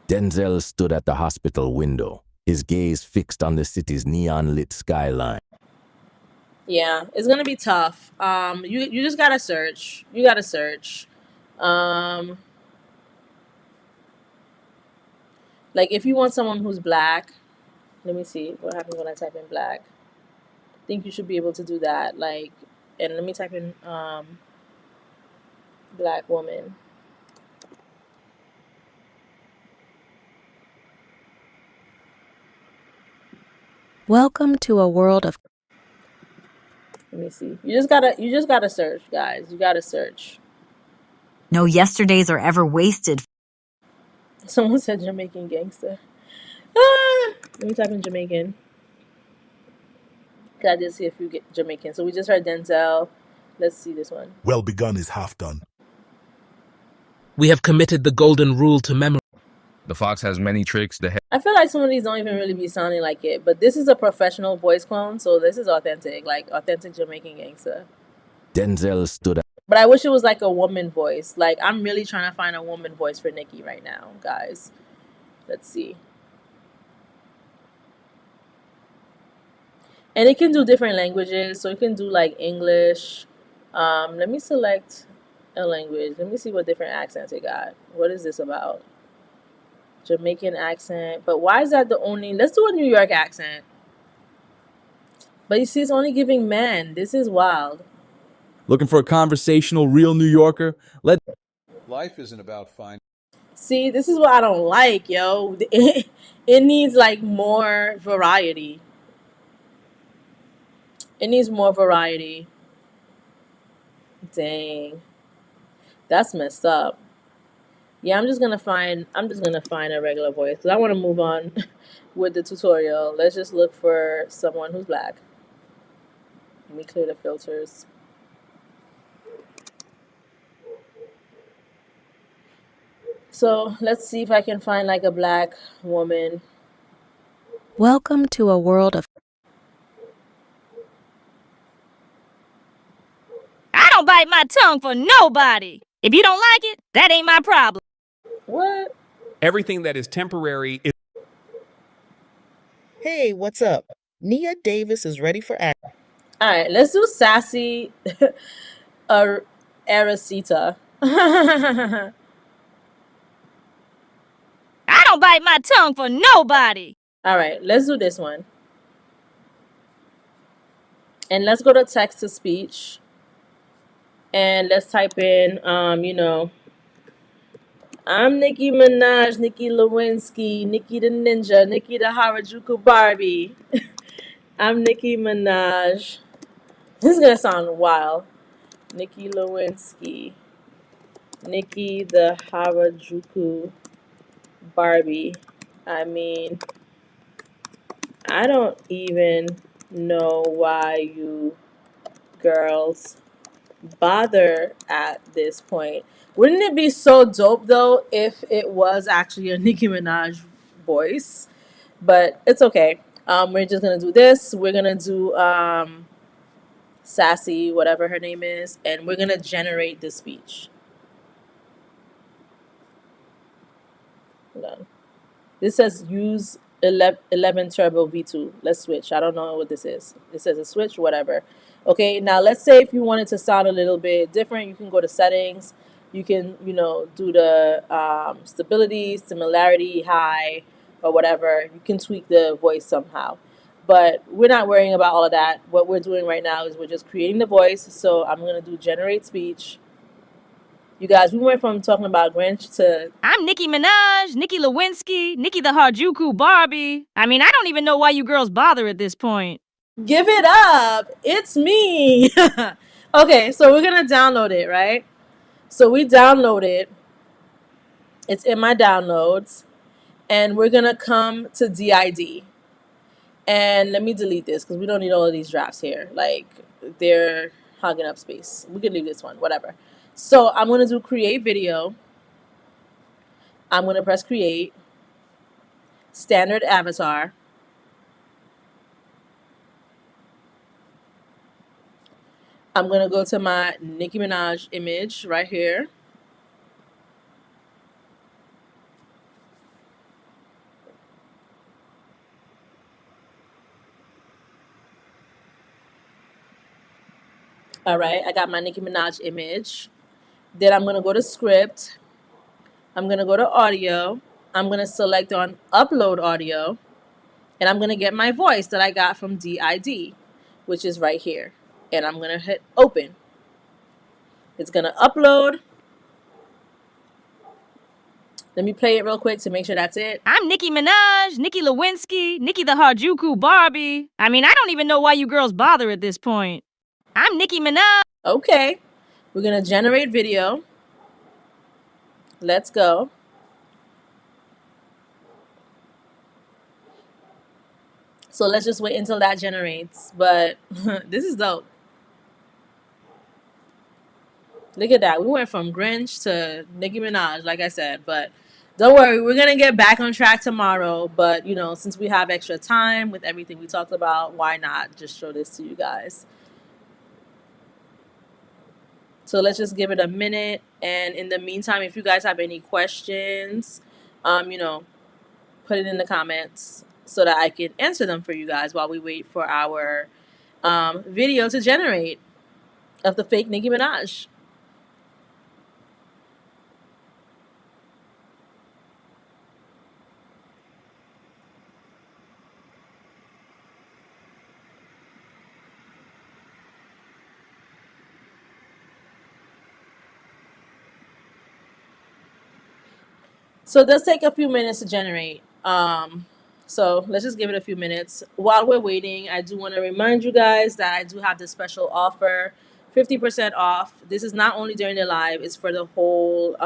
Denzel stood at the hospital window, his gaze fixed on the city's neon-lit skyline. Yeah, it's gonna be tough. You just gotta search. You gotta search. Like if you want someone who's black, let me see what happens when I type in black. I think you should be able to do that. Like, and let me type in black woman. Welcome to a world of Let me see. You just gotta search, guys. You gotta search. No yesterdays are ever wasted. Someone said Jamaican gangster. Let me type in Jamaican. Cause I did see a few Jamaican. So we just heard Denzel. Let's see this one. Well begun is half done. We have committed the golden rule to memory. The fox has many tricks. I feel like some of these don't even really be sounding like it, but this is a professional voice clone, so this is authentic, like authentic Jamaican gangster. Denzel stood But I wish it was like a woman voice. Like I'm really trying to find a woman voice for Nicki right now, guys. Let's see. And it can do different languages, so it can do like English. Let me select a language. Let me see what different accents it got. What is this about? Jamaican accent. But why is that the only... Let's do a New York accent. But you see, it's only giving men. This is wild. Looking for a conversational, real New Yorker? Life isn't about finding... See, this is what I don't like, yo. It needs like more variety. It needs more variety. Dang. That's messed up. Yeah, I'm just gonna find a regular voice because I want to move on with the tutorial. Let's just look for someone who's black. Let me clear the filters. So let's see if I can find like a black woman. Welcome to a world of I don't bite my tongue for nobody. If you don't like it, that ain't my problem. What? Everything that is temporary is... Hey, what's up? Nia Davis is ready for action. All right, let's do sassy Aracita. I don't bite my tongue for nobody. All right, let's do this one. And let's go to text to speech. And let's type in, I'm Nicki Minaj, Nicki Lewinsky, Nicki the Ninja, Nicki the Harajuku Barbie. I'm Nicki Minaj. This is gonna sound wild. Nicki Lewinsky, Nicki the Harajuku Barbie. I mean, I don't even know why you girls bother at this point. Wouldn't it be so dope though if it was actually a Nicki Minaj voice? But it's okay. We're just gonna do this. We're gonna do Sassy, whatever her name is, and we're gonna generate the speech. Hold on. This says use 11 Turbo V2. Let's switch. I don't know what this is. It says a switch, whatever. Okay, now let's say if you want it to sound a little bit different, you can go to settings. You can, do the stability, similarity, high, or whatever. You can tweak the voice somehow. But we're not worrying about all of that. What we're doing right now is we're just creating the voice. So I'm going to do generate speech. You guys, we went from talking about Grinch to I'm Nicki Minaj, Nicki Lewinsky, Nicki the Harajuku Barbie. I mean, I don't even know why you girls bother at this point. give it up. It's me. Okay, so we're going to download it, right? So we download it. It's in my downloads. And we're going to come to DID. And let me delete this because we don't need all of these drafts here. Like, they're hogging up space. We can leave this one, whatever. So I'm going to do create video. I'm going to press create. Standard avatar. I'm going to go to my Nicki Minaj image right here. All right, I got my Nicki Minaj image. Then I'm going to go to script. I'm going to go to audio. I'm going to select on upload audio. And I'm going to get my voice that I got from DID, which is right here. And I'm going to hit open. It's going to upload. Let me play it real quick to make sure that's it. I'm Nicki Minaj, Nicki Lewinsky, Nicki the Harajuku Barbie. I mean, I don't even know why you girls bother at this point. I'm Nicki Minaj. Okay. We're going to generate video. Let's go. So let's just wait until that generates. But this is dope. Look at that. We went from Grinch to Nicki Minaj, like I said. But don't worry, we're going to get back on track tomorrow. But, since we have extra time with everything we talked about, why not just show this to you guys? So let's just give it a minute. And in the meantime, if you guys have any questions, put it in the comments so that I can answer them for you guys while we wait for our video to generate of the fake Nicki Minaj. So it does take a few minutes to generate. So let's just give it a few minutes. While we're waiting, I do want to remind you guys that I do have this special offer, 50% off. This is not only during the live, it's for the whole,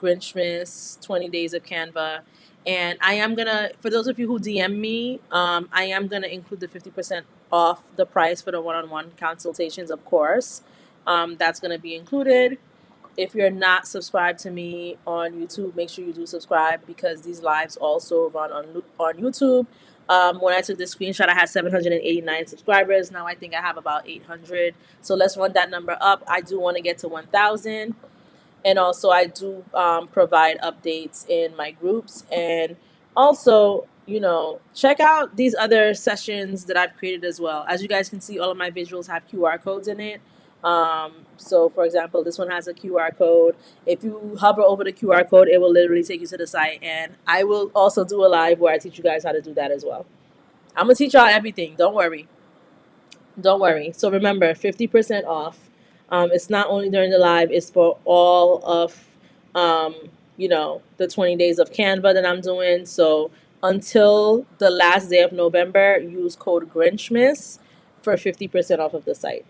Grinchmas, 20 days of Canva. And I am going to, for those of you who DM me, I am going to include the 50% off the price for the one-on-one consultations, of course. That's going to be included. If you're not subscribed to me on YouTube, make sure you do subscribe because these lives also run on YouTube. When I took this screenshot, I had 789 subscribers. Now I think I have about 800. So let's run that number up. I do want to get to 1,000. And also I do provide updates in my groups. And also, check out these other sessions that I've created as well. As you guys can see, all of my visuals have QR codes in it. So for example, this one has a QR code. If you hover over the QR code, it will literally take you to the site. And I will also do a live where I teach you guys how to do that as well. I'm going to teach y'all everything. Don't worry. So remember, 50% off. It's not only during the live, it's for all of, um, the 20 days of Canva that I'm doing. So until the last day of November, use code Grinchmas for 50% off of the site.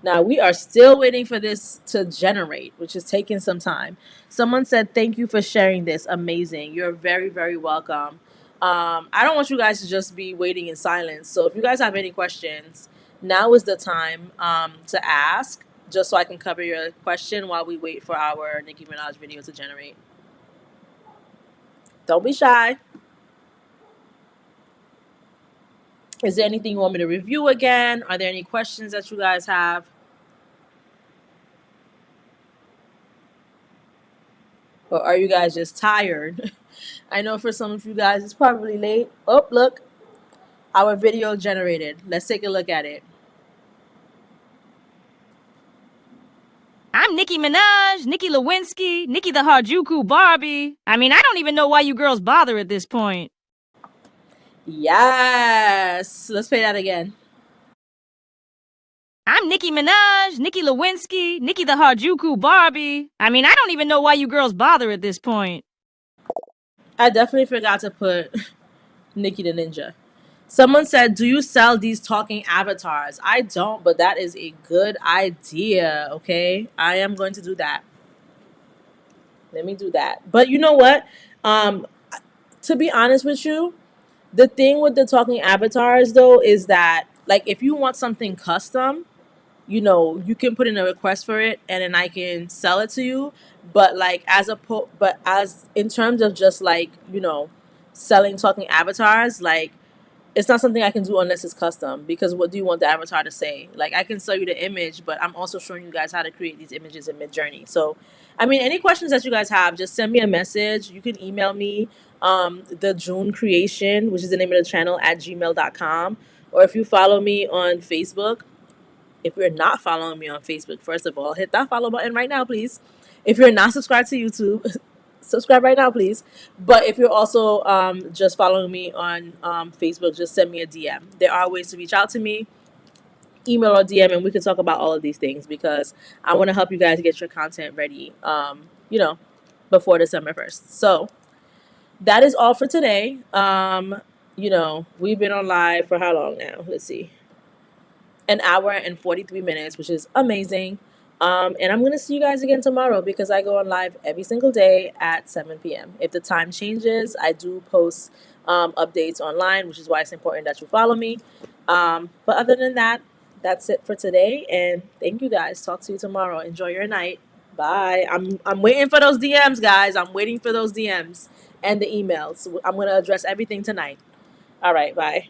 Now, we are still waiting for this to generate, which is taking some time. Someone said, "Thank you for sharing this. Amazing. You're very, very welcome." I don't want you guys to just be waiting in silence. So if you guys have any questions, now is the time to ask, just so I can cover your question while we wait for our Nicki Minaj video to generate. Don't be shy. Is there anything you want me to review again? Are there any questions that you guys have? Or are you guys just tired? I know for some of you guys it's probably late. Oh, look. Our video generated. Let's take a look at it. I'm Nicki Minaj, Nicki Lewinsky, Nicki the Harajuku Barbie. I mean, I don't even know why you girls bother at this point. Yes. Let's play that again. I'm Nicki Minaj, Nicki Lewinsky, Nicki the Harajuku Barbie. I mean, I don't even know why you girls bother at this point. I definitely forgot to put Nicki the Ninja. Someone said, "Do you sell these talking avatars?" I don't, but that is a good idea, okay? I am going to do that. Let me do that. But you know what? To be honest with you, the thing with the talking avatars, though, is that, like, if you want something custom, you can put in a request for it and then I can sell it to you. But like as in terms of just like, selling talking avatars, like it's not something I can do unless it's custom, because what do you want the avatar to say? Like, I can sell you the image, but I'm also showing you guys how to create these images in Midjourney. So, I mean, any questions that you guys have, just send me a message. You can email me, the June Creation, which is the name of the channel, at gmail.com. Or if you follow me on Facebook, if you're not following me on Facebook, first of all, hit that follow button right now, please. If you're not subscribed to YouTube, subscribe right now, please. But if you're also just following me on Facebook, just send me a DM. There are ways to reach out to me, email or DM, and we can talk about all of these things, because I want to help you guys get your content ready, before December 1st. So that is all for today. We've been on live for how long now? Let's see. An hour and 43 minutes, which is amazing. And I'm going to see you guys again tomorrow, because I go on live every single day at 7 p.m. If the time changes, I do post updates online, which is why it's important that you follow me. But other than that, that's it for today. And thank you guys. Talk to you tomorrow. Enjoy your night. Bye. I'm waiting for those DMs, guys. I'm waiting for those DMs and the emails. I'm going to address everything tonight. All right. Bye.